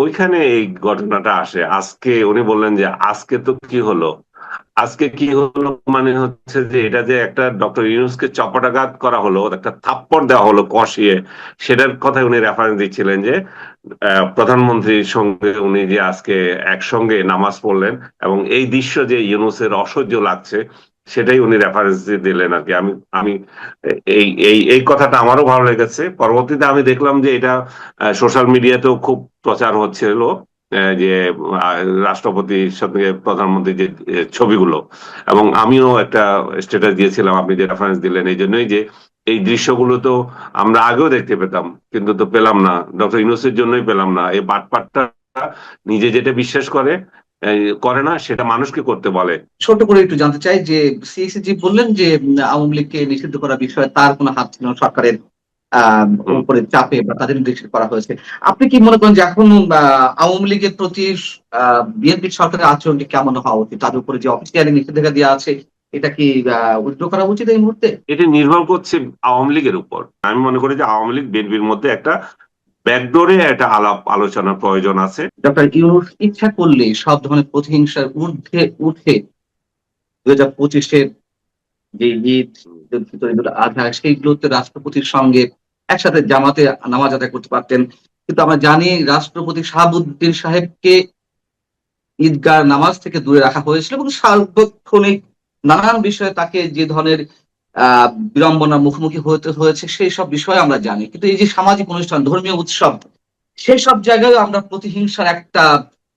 ওইখানে এই ঘটনাটা আসে। আজকে উনি বললেন যে আজকে তো কি হলো, আজকে কি হলো, মানে হচ্ছে যে এটা যে একটা ডক্টর ইউনূসকে চপটাঘাত করা হলো, একটা থাপ্পড় দেওয়া হলো কষিয়ে, সেটার কথা উনি রেফারেন্স দিচ্ছিলেন যে প্রধানমন্ত্রীর সঙ্গে উনি যে আজকে একসঙ্গে নামাজ পড়লেন এবং এই দৃশ্য যে ইউনূসের অসহ্য লাগছে সেটাই উনি রেফারেন্স দিলেন আর কি। আমি আমি এই এই এই কথাটা আমারও ভালো লেগেছে। পরবর্তীতে আমি দেখলাম যে এটা সোশ্যাল মিডিয়াতেও খুব প্রচার হচ্ছিল, যে আহ, রাষ্ট্রপতির সঙ্গে প্রধানমন্ত্রীর যে ছবিগুলো, এবং আমিও একটা স্ট্যাটাস দিয়েছিলাম আপনি যে রেফারেন্স দিলেন এই জন্যই, যে এই দৃশ্যগুলো তো আমরা আগেও দেখতে পেতাম, কিন্তু তো পেলাম না, ডক্টর ইউনূসের জন্যই পেলাম না। এই বাটপারটা নিজে যেটা বিশ্বাস করে করে না, সেটা মানুষকে করতে বলে। ছোট করে একটু জানতে চাই যে সিএসি বললেন যে আওয়ামী লীগকে নিষিদ্ধ করার বিষয়ে তার কোনো হাত ছিল না, সরকারের আহ হুম। উপরে চাপে বা তাদের নির্দেশে করা হয়েছে। আপনি কি মনে করেন যে এখন আওয়ামী লীগের প্রতি বিএনপি সরকারের আচরণটি কেমন হওয়া উচিত? তাদের উপরে যে অফিসিয়ালি নিষেধাজ্ঞা দেওয়া আছে, এটা কি উইথড্র করা উচিত এই মুহূর্তে? এটা নির্ভর করছে আওয়ামী লীগের উপর। আমি মনে করি যে আওয়ামী লীগ বিএনপির মধ্যে একটা ব্যাকডোরে একটা আলাপ আলোচনার প্রয়োজন আছে। ডক্টর ইউনূস ইচ্ছা করলে সব ধরনের প্রতিহিংসার ঊর্ধ্বে উঠে 2025-এর যে ঈদ, ঈদুল ফিতর, ঈদুল আজহা সেইগুলোতে রাষ্ট্রপতির সঙ্গে একসাথে জামাতে নামাজ আদায় করতে পারতেন। কিন্তু আমরা জানি রাষ্ট্রপতি শাহাবুদ্দিন সাহেবকে ঈদগাহ নামাজ থেকে দূরে রাখা হয়েছিল এবং সার্বক্ষণিক নানান বিষয়ে তাকে যে ধরনের বিড়ম্বনার মুখোমুখি হতে হয়েছে সেই সব বিষয়ে আমরা জানি। কিন্তু এই যে সামাজিক অনুষ্ঠান, ধর্মীয় উৎসব, সেই সব জায়গায় আমরা প্রতিহিংসার একটা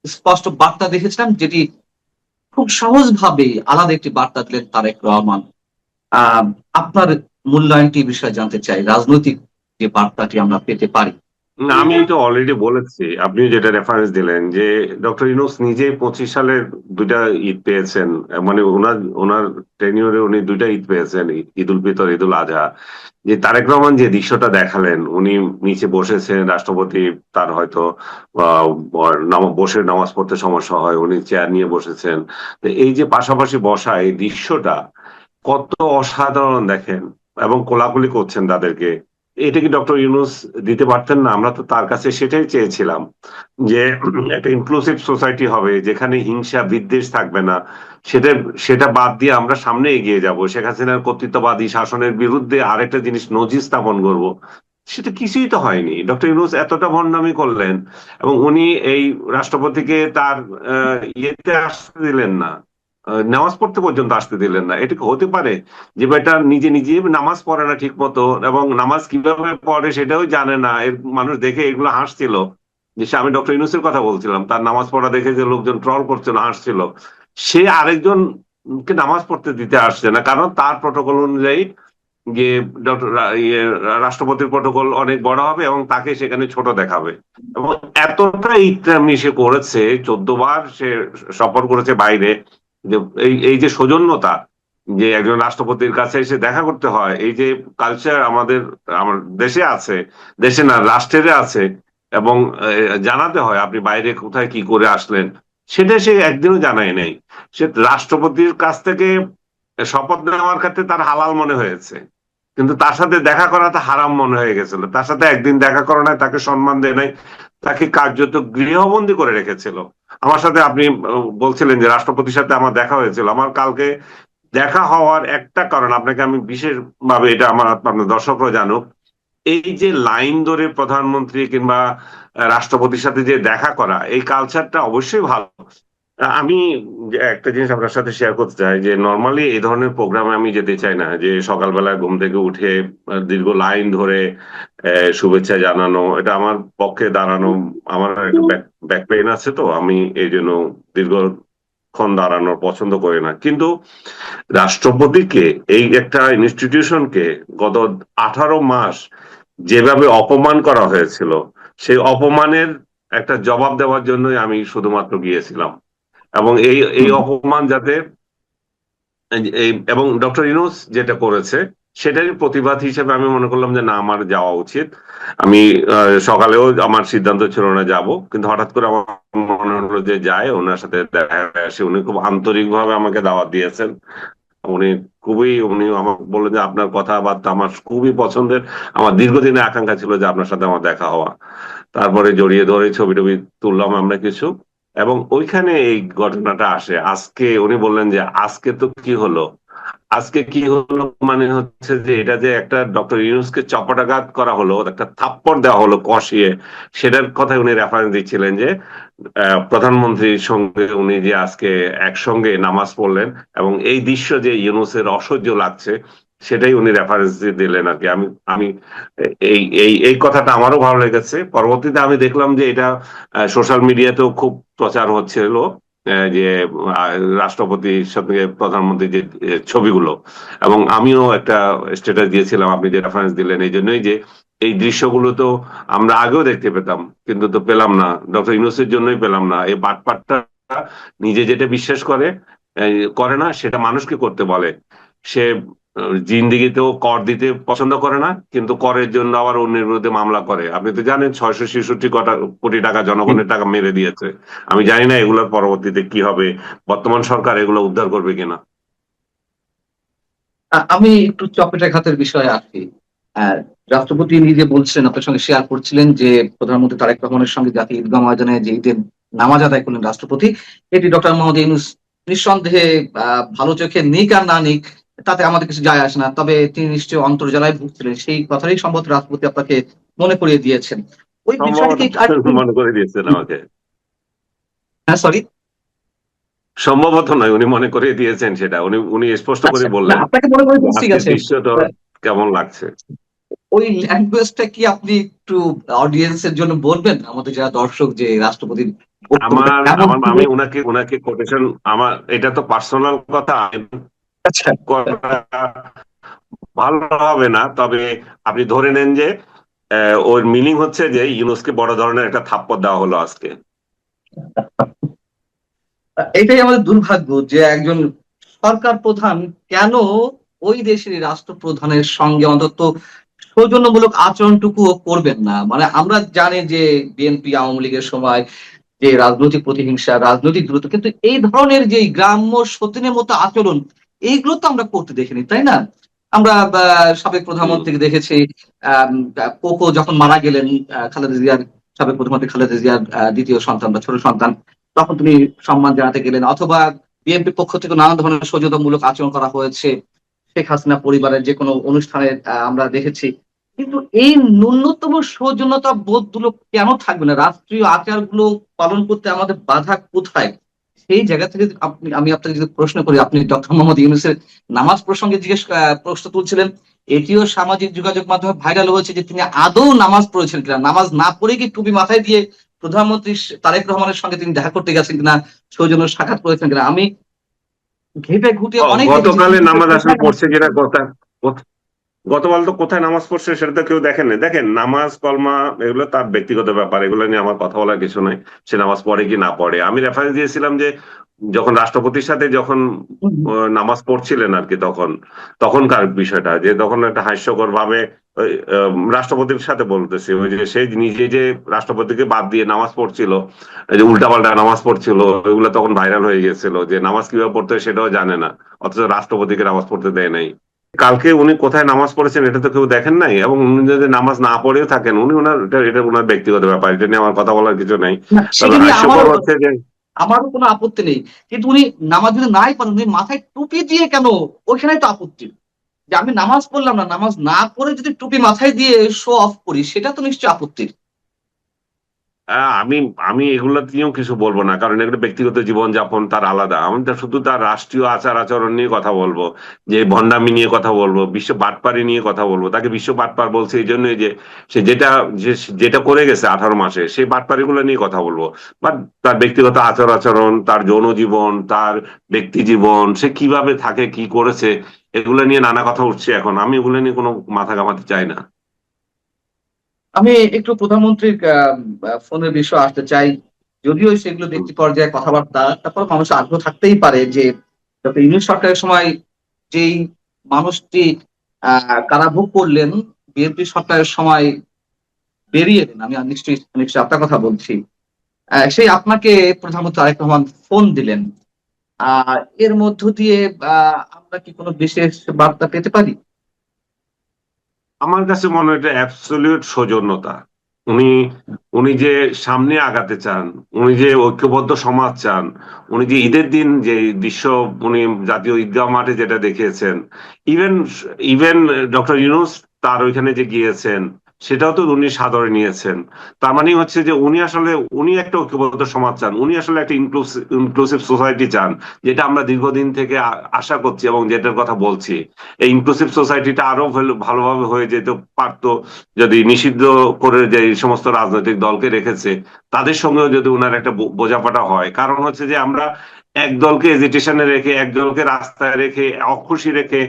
স্পষ্ট বার্তা দেখেছিলাম, যেটি খুব সহজভাবে আলাদা একটি বার্তা দিলেন তারেক রহমান। আহ আপনার মূল্যায়নটি এই বিষয়ে জানতে চাই, রাজনৈতিক যে বার্তাটি আমরা পেতে পারি। না, আমি তো অলরেডি বলেছি, আপনি যেটা রেফারেন্স দিলেন যে ডক্টর ইউনূস নিজে 25 সালের দুইটা ঈদ পেয়েছেন, মানে ওনার ওনার টেনিওরে উনি দুইটা ঈদ পেয়েছেন, ঈদ উল ফিতর, ঈদ উল আজহা। যে তারেক রহমান যে দৃশ্যটা দেখালেন, উনি নিচে বসেছেন, রাষ্ট্রপতি তার হয়তো বসে নামাজ পড়তে সমস্যা হয়, উনি চেয়ার নিয়ে বসেছেন। তো এই যে পাশাপাশি বসা এই দৃশ্যটা কত অসাধারণ দেখেন, এবং কোলাকুলি করছেন তাদেরকে। এটা কি ডক্টর ইউনূস দিতে পারতেন না? আমরা তো তার কাছে সেটাই চেয়েছিলাম, যে একটা ইনক্লুসিভ সোসাইটি হবে যেখানে হিংসা বিদ্বেষ থাকবে না। সেটা সেটা বাদ দিয়ে আমরা সামনে এগিয়ে যাব, শেখ হাসিনার কর্তৃত্ববাদী শাসনের বিরুদ্ধে আরেকটা জিনিস নজির স্থাপন করব। সেটা কিছুই তো হয়নি। ডক্টর ইউনূস এতটা ভণ্ডামি করলেন এবং উনি এই রাষ্ট্রপতিকে তার ইয়েতে আসতে দিলেন না, নামাজ পড়তে পর্যন্ত আসতে দিলেন না। এটা কি হতে পারে যে বেটা নিজে নিজে নামাজ পড়ে না ঠিক মতো, এবং নামাজ কিভাবে পড়ে সেটাও জানে না? এর মানুষ দেখে এগুলো হাসছিল, যে আমি ডক্টর ইউনূসের কথা বলছিলাম, তার নামাজ পড়া দেখে যে লোকজন ট্রল করছিল, হাসছিল। সে আরেকজনকে নামাজ পড়তে দিতে আসছে না, কারণ তার প্রটোকল অনুযায়ী যে ডক্টর রাষ্ট্রপতির প্রটোকল অনেক বড় হবে এবং তাকে সেখানে ছোট দেখাবে। এবং এতটা ইত্রামি সে করেছে, 14 বার সে সফর করেছে বাইরে। যে এই এই যে সৌজন্যতা, যে একজন রাষ্ট্রপতির কাছে এসে দেখা করতে হয়, এই যে কালচার আমাদের আমার দেশে আছে, দেশে না রাষ্ট্রের আছে, এবং জানাতে হয় আপনি বাইরে কোথায় কি করে আসলেন, সেটা সে একদিনও জানায় নাই। সে রাষ্ট্রপতির কাছ থেকে শপথ নেওয়ার ক্ষেত্রে তার হালাল মনে হয়েছে, কিন্তু তার সাথে দেখা করাটা হারাম মনে হয়ে গেছিল। তার সাথে একদিন দেখা করা নাই, তাকে সম্মান দেয় নাই, তাকে কার্যত গৃহবন্দী করে রেখেছিল। আমার সাথে আপনি বলছিলেন যে রাষ্ট্রপতির সাথে আমার দেখা হয়েছিল। আমার কালকে দেখা হওয়ার একটা কারণ আপনাকে আমি বিশেষ ভাবে, এটা আমার আপনার দর্শকরা জানুক, এই যে লাইন ধরে প্রধানমন্ত্রী কিংবা রাষ্ট্রপতির সাথে যে দেখা করা, এই কালচারটা অবশ্যই ভালো। আমি যে একটা জিনিস আপনার সাথে শেয়ার করতে চাই, যে নর্মালি এই ধরনের প্রোগ্রামে আমি যেতে চাই না, যে সকালবেলা ঘুম থেকে উঠে দীর্ঘ লাইন ধরে শুভেচ্ছা জানানো, এটা আমার পক্ষে দাঁড়ানো। আমার একটা ব্যাক পেইন আছে, তো আমি এই জন্য দীর্ঘক্ষণ দাঁড়ানোর পছন্দ করি না। কিন্তু রাষ্ট্রপতিকে, এই একটা ইনস্টিটিউশনকে গত 18 মাস যেভাবে অপমান করা হয়েছিল, সেই অপমানের একটা জবাব দেওয়ার জন্যই আমি শুধুমাত্র গিয়েছিলাম। এবং এই এই হুম। অপমান যাতে এবং ডক্টর ইউনূস যেটা করেছে সেটারই প্রতিবাদ হিসেবে আমি মনে করলাম যে না, আমার যাওয়া উচিত। আমি সকালেও আমার সিদ্ধান্ত ছিল না যাব, কিন্তু হঠাৎ করে আমার মনে হলো যে যায়, ওনার সাথে দেখা হয়ে আসে। উনি খুব আন্তরিক ভাবে আমাকে দাওয়াত দিয়েছেন। উনি আমাকে বললেন যে আপনার কথাবার্তা আমার খুবই পছন্দের, আমার দীর্ঘদিনের আকাঙ্ক্ষা ছিল যে আপনার সাথে আমার দেখা হওয়া। তারপরে জড়িয়ে ধরে ছবি টবি তুললাম আমরা কিছু, এবং ওইখানে এই ঘটনাটা আসে। আজকে উনি বললেন যে আজকে তো কি হলো, আজকে কি হলো মানে হচ্ছে যে এটা যে একটা ডক্টর ইউনূসকে চপটাঘাত করা হলো, একটা থাপ্পড় দেওয়া হলো কষিয়ে, সেটার কথা উনি রেফারেন্স দিচ্ছিলেন যে প্রধানমন্ত্রীর সঙ্গে উনি যে আজকে একসঙ্গে নামাজ পড়লেন, এবং এই দৃশ্য যে ইউনূসের অসহ্য লাগছে সেটাই উনি রেফারেন্স দিলেন আর কি। আমি আমি এই এই এই কথাটা আমারও ভালো লেগেছে। পরবর্তীতে আমি দেখলাম যে এটা সোশ্যাল মিডিয়াতেও খুব প্রচার হচ্ছিল, যে আহ, রাষ্ট্রপতির সঙ্গে প্রধানমন্ত্রীর যে ছবিগুলো, এবং আমিও একটা স্ট্যাটাস দিয়েছিলাম আপনি যে রেফারেন্স দিলেন এই জন্যই, যে এই দৃশ্যগুলো তো আমরা আগেও দেখতে পেতাম, কিন্তু তো পেলাম না, ডক্টর ইউনূসের জন্যই পেলাম না। এই বাটপারটা নিজে যেটা বিশ্বাস করে করে না, সেটা মানুষকে করতে বলে। সে জিন্দিগিতেও কর দিতে পছন্দ করে না, কিন্তু করের জন্য আবার অন্যের বিরুদ্ধে মামলা করে। আপনি তো জানেন 666 কোটি টাকা জনগণের টাকা মেরে দিয়েছে। আমি জানি না এগুলোর পরবর্তীতে কি হবে, বর্তমান সরকার এগুলো উদ্ধার করবে কিনা। আমি একটু চপেটাঘাতের বিষয়ে আসি। আহ, রাষ্ট্রপতি নিজে বলছিলেন, আপনার সঙ্গে শেয়ার করছিলেন যে প্রধানমন্ত্রী তারেক রহমানের সঙ্গে জাতীয় ঈদগাহ ময়দানে যে ঈদের নামাজ আদায় করলেন রাষ্ট্রপতি, এটি ডক্টর মোহাম্মদ ইউনূস নিঃসন্দেহে ভালো চোখে নিক আর না নিক তাতে আমাদের কিছু যায় আসে না, তবে তিনি নিশ্চয়ই অন্তর্জালায় ভুগছিলেন, সেই কথাটাই সম্ভবত রাষ্ট্রপতি আপনাকে মনে করিয়ে দিয়েছেন। ওই সম্ভবত বিষয়টিকে আর একটু মনে করে দিয়েছেন আমাকে। হ্যাঁ সরি। সম্ভবত নয়, উনি মনে করে দিয়েছেন সেটা, উনি উনি স্পষ্ট করে আচ্ছা না, বললেন আপনাকে মনে করে যে দিয়েছি, ঠিক আজকের আছে। দৃশ্যটা কেমন লাগছে। ওই ল্যাঙ্গুয়েজটা কি আপনি একটু অডিয়েন্সের জন্য বলবেন, আমাদের যারা দর্শক, যে রাষ্ট্রপতির বক্তব্যটা আমার কেমন আমার ছিল? আমি উনাকে উনাকে কোটেশন, আমার এটা তো পার্সোনাল কথা, আচ্ছা। করা ভালো হবে না, তবে আপনি ধরে নেন যে ওর মিনিং হচ্ছে যে ইউনূসকে বড় ধরনের একটা থাপ্পড় দেওয়া হলো আজকে। এটাই আমাদের দুর্ভাগ্য যে একজন সরকার প্রধান কেন ওই দেশের রাষ্ট্রপ্রধানের সঙ্গে অন্তত সৌজন্যমূলক আচরণটুকুও করবেন না। মানে আমরা জানি যে বিএনপি আওয়ামী লীগের সময় যে রাজনৈতিক প্রতিহিংসা, রাজনৈতিক দূরত্ব, কিন্তু এই ধরনের যে গ্রাম্য সতীনের মতো আচরণ, এইগুলো তো আমরা করতে দেখিনি, তাই না? আমরা সাবেক হুম। প্রধানমন্ত্রীকে দেখেছি, আম, কোকো যখন মারা গেলেন, খালেদা জিয়ার, সাবেক প্রধানমন্ত্রী খালেদা জিয়ার দ্বিতীয় সন্তান বা ছোট সন্তান, তখন তিনি সম্মান জানাতে গেলেন, অথবা বিএনপির পক্ষ থেকে নানা ধরনের সৌজন্যমূলক আচরণ করা হয়েছে শেখ হাসিনা পরিবারের যে কোনো অনুষ্ঠানে, আমরা দেখেছি। কিন্তু এই ন্যূনতম সৌজন্যতা বোধগুলো কেন থাকবে না? রাষ্ট্রীয় আচারগুলো পালন করতে আমাদের বাধা কোথায়? সেই জায়গা থেকে আমি আপনাকে যদি প্রশ্ন করি, আপনি ডক্টর মোহাম্মদ ইউনূসের নামাজ প্রসঙ্গে প্রশ্ন তুলছিলেন, এটিও সামাজিক যোগাযোগ মাধ্যমে ভাইরাল হয়েছে যে তিনি আদৌ নামাজ পড়েছেন কিনা, নামাজ না পড়ে কি টুপি মাথায় দিয়ে প্রধানমন্ত্রী তারেক রহমানের সঙ্গে তিনি দেখা করতে গেছেন কিনা, সৌজন্য সাক্ষাৎ করেছেন কিনা, আমি ঘেটে ঘুটে অনেক দেখেছি, গতকালে কিন্তু নামাজ আসলে কোথায় নামাজ পড়ছে কিনা কথা, গতকাল তো কোথায় নামাজ পড়ছে সেটা তো কেউ দেখেননি। দেখেন, নামাজ কলমা এগুলো তার ব্যক্তিগত ব্যাপার, এগুলো নিয়ে আমার কথা বলার কিছু নাই। সে নামাজ পড়ে কি না পড়ে, আমি রেফারেন্স দিয়েছিলাম যে যখন রাষ্ট্রপতির সাথে যখন পড়েছেন? নামাজ পড়ছিলেন আর কি, তখন তখনকার বিষয়টা যে তখন একটা হাস্যকর ভাবে ওই, রাষ্ট্রপতির সাথে বলতেছি, ওই যে সে নিজে যে রাষ্ট্রপতিকে বাদ দিয়ে নামাজ পড়ছিল, এই যে উল্টাপাল্টা নামাজ পড়ছিল, ওইগুলো তখন ভাইরাল হয়ে গেছিল যে নামাজ কিভাবে পড়তে হয় সেটাও জানে না, অথচ রাষ্ট্রপতিকে নামাজ পড়তে দেয় নাই। কালকে উনি কোথায় নামাজ পড়েছেন এটা তো কেউ দেখেন নাই, এবং উনি যদি নামাজ না পড়েও থাকেন, উনি ওনার এটা ওনার ব্যক্তিগত ব্যাপার, এটা নিয়ে আমার কথা বলার কিছু নাই। না, তবে সেটা নিয়ে হাস্যকর হচ্ছে যে আমারও কোনো আপত্তি নেই, কিন্তু উনি নামাজ যদি নাই পড়েন, উনি মাথায় টুপি দিয়ে কেন? ওইখানে তো আপত্তি, যে আমি নামাজ পড়লাম না, নামাজ না পড়ে যদি টুপি মাথায় দিয়ে শো অফ করি, সেটা তো নিশ্চয়ই আপত্তির। আমি আমি এগুলো নিয়েও কিছু বলবো না, কারণ এগুলো ব্যক্তিগত জীবন যাপন তার আলাদা। আমি তো শুধু তার রাষ্ট্রীয় আচার আচরণ নিয়ে কথা বলবো, যে ভণ্ডামি নিয়ে কথা বলবো, বিশ্ব বাটপারি নিয়ে কথা বলবো। তাকে বিশ্ব বাটপার বলছে এই জন্যই যে সে যেটা করে গেছে 18 মাসে, সেই বাটপারি গুলো নিয়ে কথা বলবো। বাট তার ব্যক্তিগত আচার আচরণ, তার যৌন জীবন, তার ব্যক্তি জীবন, সে কিভাবে থাকে, কি করেছে, এগুলো নিয়ে নানা কথা উঠছে এখন। আমি এগুলো নিয়ে কোনো মাথা ঘামাতে চাই না। আমি একটু প্রধানমন্ত্রীর ফোনের বিষয়ে আসতে চাই, যদিও সেগুলো হুম। ব্যক্তি পর্যায়ে কথাবার্তা, তারপর মানুষের আগ্রহ থাকতেই পারে যে ডক্টর ইউনূস সরকারের সময় যেই মানুষটি কারাভোগ করলেন, বিএনপি সরকারের সময় বেরিয়ে এলেন, আমি নিশ্চয়ই নিশ্চয়ই আপনার কথা বলছি, সেই আপনাকে প্রধানমন্ত্রী তারেক রহমান ফোন দিলেন, এর মধ্য দিয়ে আমরা কি কোনো বিশেষ বার্তা পেতে পারি? আমার কাছে মনে হয় এটা অ্যাবসলিউট সৌজন্যতা। উনি উনি যে সামনে আগাতে চান, উনি যে ঐক্যবদ্ধ সমাজ চান, উনি যে ঈদের দিন যে দৃশ্য উনি জাতীয় ঈদগাহ মাঠে যেটা দেখিয়েছেন, ইভেন ইভেন ডক্টর ইউনূস তার ওইখানে যে গিয়েছেন, সেটাও তো উনি সাদরে নিয়েছেন। তার মানে হচ্ছে যে উনি একটা ঐক্যবদ্ধ সমাজ চান, উনি আসলে একটা ইনক্লুসিভ সোসাইটি চান, যেটা আমরা দীর্ঘদিন থেকে আশা করছি এবং যেটার কথা বলছি। এই ইনক্লুসিভ সোসাইটিটা আরো ভালোভাবে হয়ে যেতে পারতো যদি নিষিদ্ধ করে যে এই সমস্ত রাজনৈতিক দলকে রেখেছে তাদের সঙ্গেও যদি উনার একটা বোঝাপড়া হয়। কারণ হচ্ছে যে আমরা এক দলকে এজিটেশনে রেখে, এক দলকে রাস্তায় রেখে, অখুশি রেখে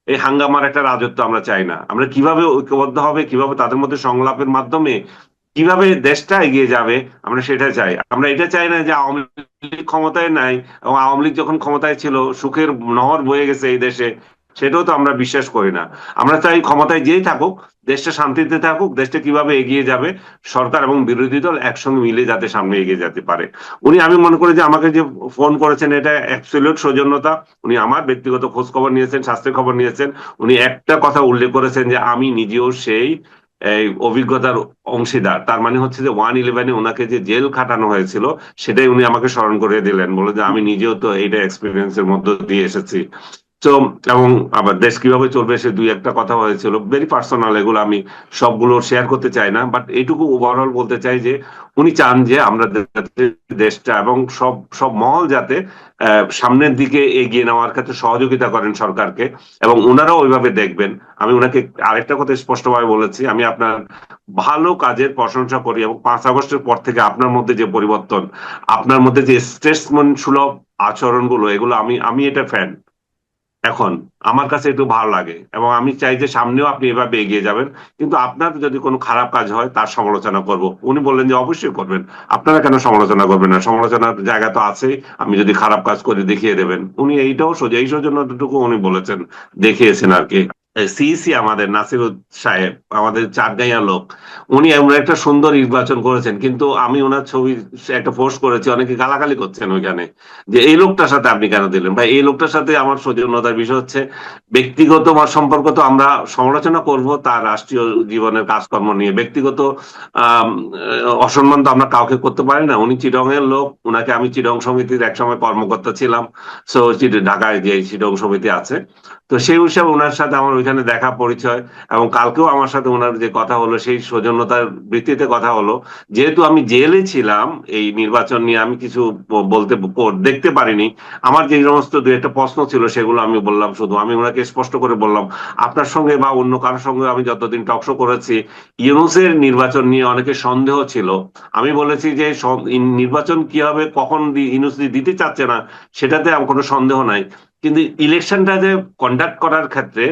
এই হাঙ্গামার একটা রাজত্ব আমরা চাই না। আমরা কিভাবে ঐক্যবদ্ধ হবে, কিভাবে তাদের মধ্যে সংলাপের মাধ্যমে কিভাবে দেশটা এগিয়ে যাবে, আমরা সেটা চাই। আমরা এটা চাই না যে আওয়ামী লীগ ক্ষমতায় নাই এবং আওয়ামী লীগ যখন ক্ষমতায় ছিল সুখের নহর বয়ে গেছে এই দেশে, সেটাও তো আমরা বিশ্বাস করি না। আমরা চাই ক্ষমতায় যেই থাকুক, দেশটা শান্তিতে থাকুক, দেশটা কিভাবে এগিয়ে যাবে সরকার এবং বিরোধী দল একসঙ্গে মিলে যাতে সামনে এগিয়ে যেতে পারে। আমি মনে করি যে আমাকে যে ফোন করেছেন এটা অ্যাবসলিউট সৌজন্যতা। উনি আমার ব্যক্তিগত খোঁজ খবর নিয়েছেন, স্বাস্থ্যের খবর নিয়েছেন। উনি একটা কথা উল্লেখ করেছেন যে আমি নিজেও সেই এই অভিজ্ঞতার অংশীদার। তার মানে হচ্ছে যে 111-এ ওনাকে যে জেল খাটানো হয়েছিল সেটাই উনি আমাকে স্মরণ করিয়ে দিলেন, বলে যে আমি নিজেও তো এইটা এক্সপিরিয়েন্সের মধ্য দিয়ে এসেছি। তো এবং আবার দেশ কিভাবে চলবে সে দুই একটা কথা হয়েছিল, ভেরি পার্সোনাল, এগুলো আমি সবগুলো শেয়ার করতে চাই না। বাট এইটুকু ওভারঅল বলতে চাই যে উনি চান যে আমরা দেশটা এবং সব সব মহল যাতে সামনের দিকে এগিয়ে নেওয়ার ক্ষেত্রে সহযোগিতা করেন সরকারকে, এবং ওনারাও ওইভাবে দেখবেন। আমি ওনাকে আরেকটা কথা স্পষ্টভাবে বলেছি, আমি আপনার ভালো কাজের প্রশংসা করি এবং 5 আগস্টের পর থেকে আপনার মধ্যে যে পরিবর্তন, আপনার মধ্যে যে স্টেটসম্যান সুলভ আচরণগুলো, এগুলো আমি আমি এটা ফ্যান। এখন আমার কাছে একটু ভালো লাগে এবং আমি চাই যে সামনেও আপনি এভাবে এগিয়ে যাবেন। কিন্তু আপনার যদি কোনো খারাপ কাজ হয় তার সমালোচনা করব। উনি বললেন যে অবশ্যই করবেন, আপনারা কেন সমালোচনা করবেন না, সমালোচনার জায়গা তো আছেই, আমি যদি খারাপ কাজ করে দেখিয়ে দেবেন। উনি এইটাও সোজা এই সৌজন্যটুকু উনি বলেছেন, দেখিয়েছেন আর কি। সিইসি আমাদের নাসির সাহেব, আমাদের চাটগাঁইয়া লোক, উনি এমন একটা সুন্দর নির্বাচন করেছেন, কিন্তু আমি ওনার ছবি একটা পোস্ট করেছি, অনেকে গালাগালি করছেন ওইখানে যে এই লোকটার সাথে আপনি কেন দিলেন ভাই। এই লোকটার সাথে আমার সৌজন্যতার বিষয় হচ্ছে ব্যক্তিগত সম্পর্ক তো আমরা সমালোচনা করব তার রাষ্ট্রীয় জীবনের কাজকর্ম নিয়ে, ব্যক্তিগত আহ অসম্মান তো আমরা কাউকে করতে পারি না। উনি চিটং এর লোক, উনাকে আমি চিটং সমিতির একসময় কর্মকর্তা ছিলাম। সো ঢাকায় যে চিটং সমিতি আছে, তো সেই হিসাবে ওনার সাথে আমার ওইখানে দেখা পরিচয়, এবং কালকেও আমার সাথে ওনার যে কথা হলো সেই সৌজন্যতার ভিত্তিতে কথা হলো। যেহেতু আমি জেলে ছিলাম এই নির্বাচন নিয়ে, আমি কিছু বলতে দেখতে পারিনি। আমার যে সমস্ত দু একটা প্রশ্ন ছিল সেগুলো আমি বললাম, শুধু আমি ওনাকে স্পষ্ট করে বললাম আপনার সঙ্গে বা অন্য কারোর সঙ্গে আমি যতদিন টকশো করেছি, ইউনূসের নির্বাচন নিয়ে অনেকে সন্দেহ ছিল। আমি বলেছি যে নির্বাচন কি হবে, কখন ইউনূস দিতে চাচ্ছে না সেটাতে আমার কোনো সন্দেহ নাই, কিন্তু ইলেকশনটা যে কন্ডাক্ট করার ক্ষেত্রে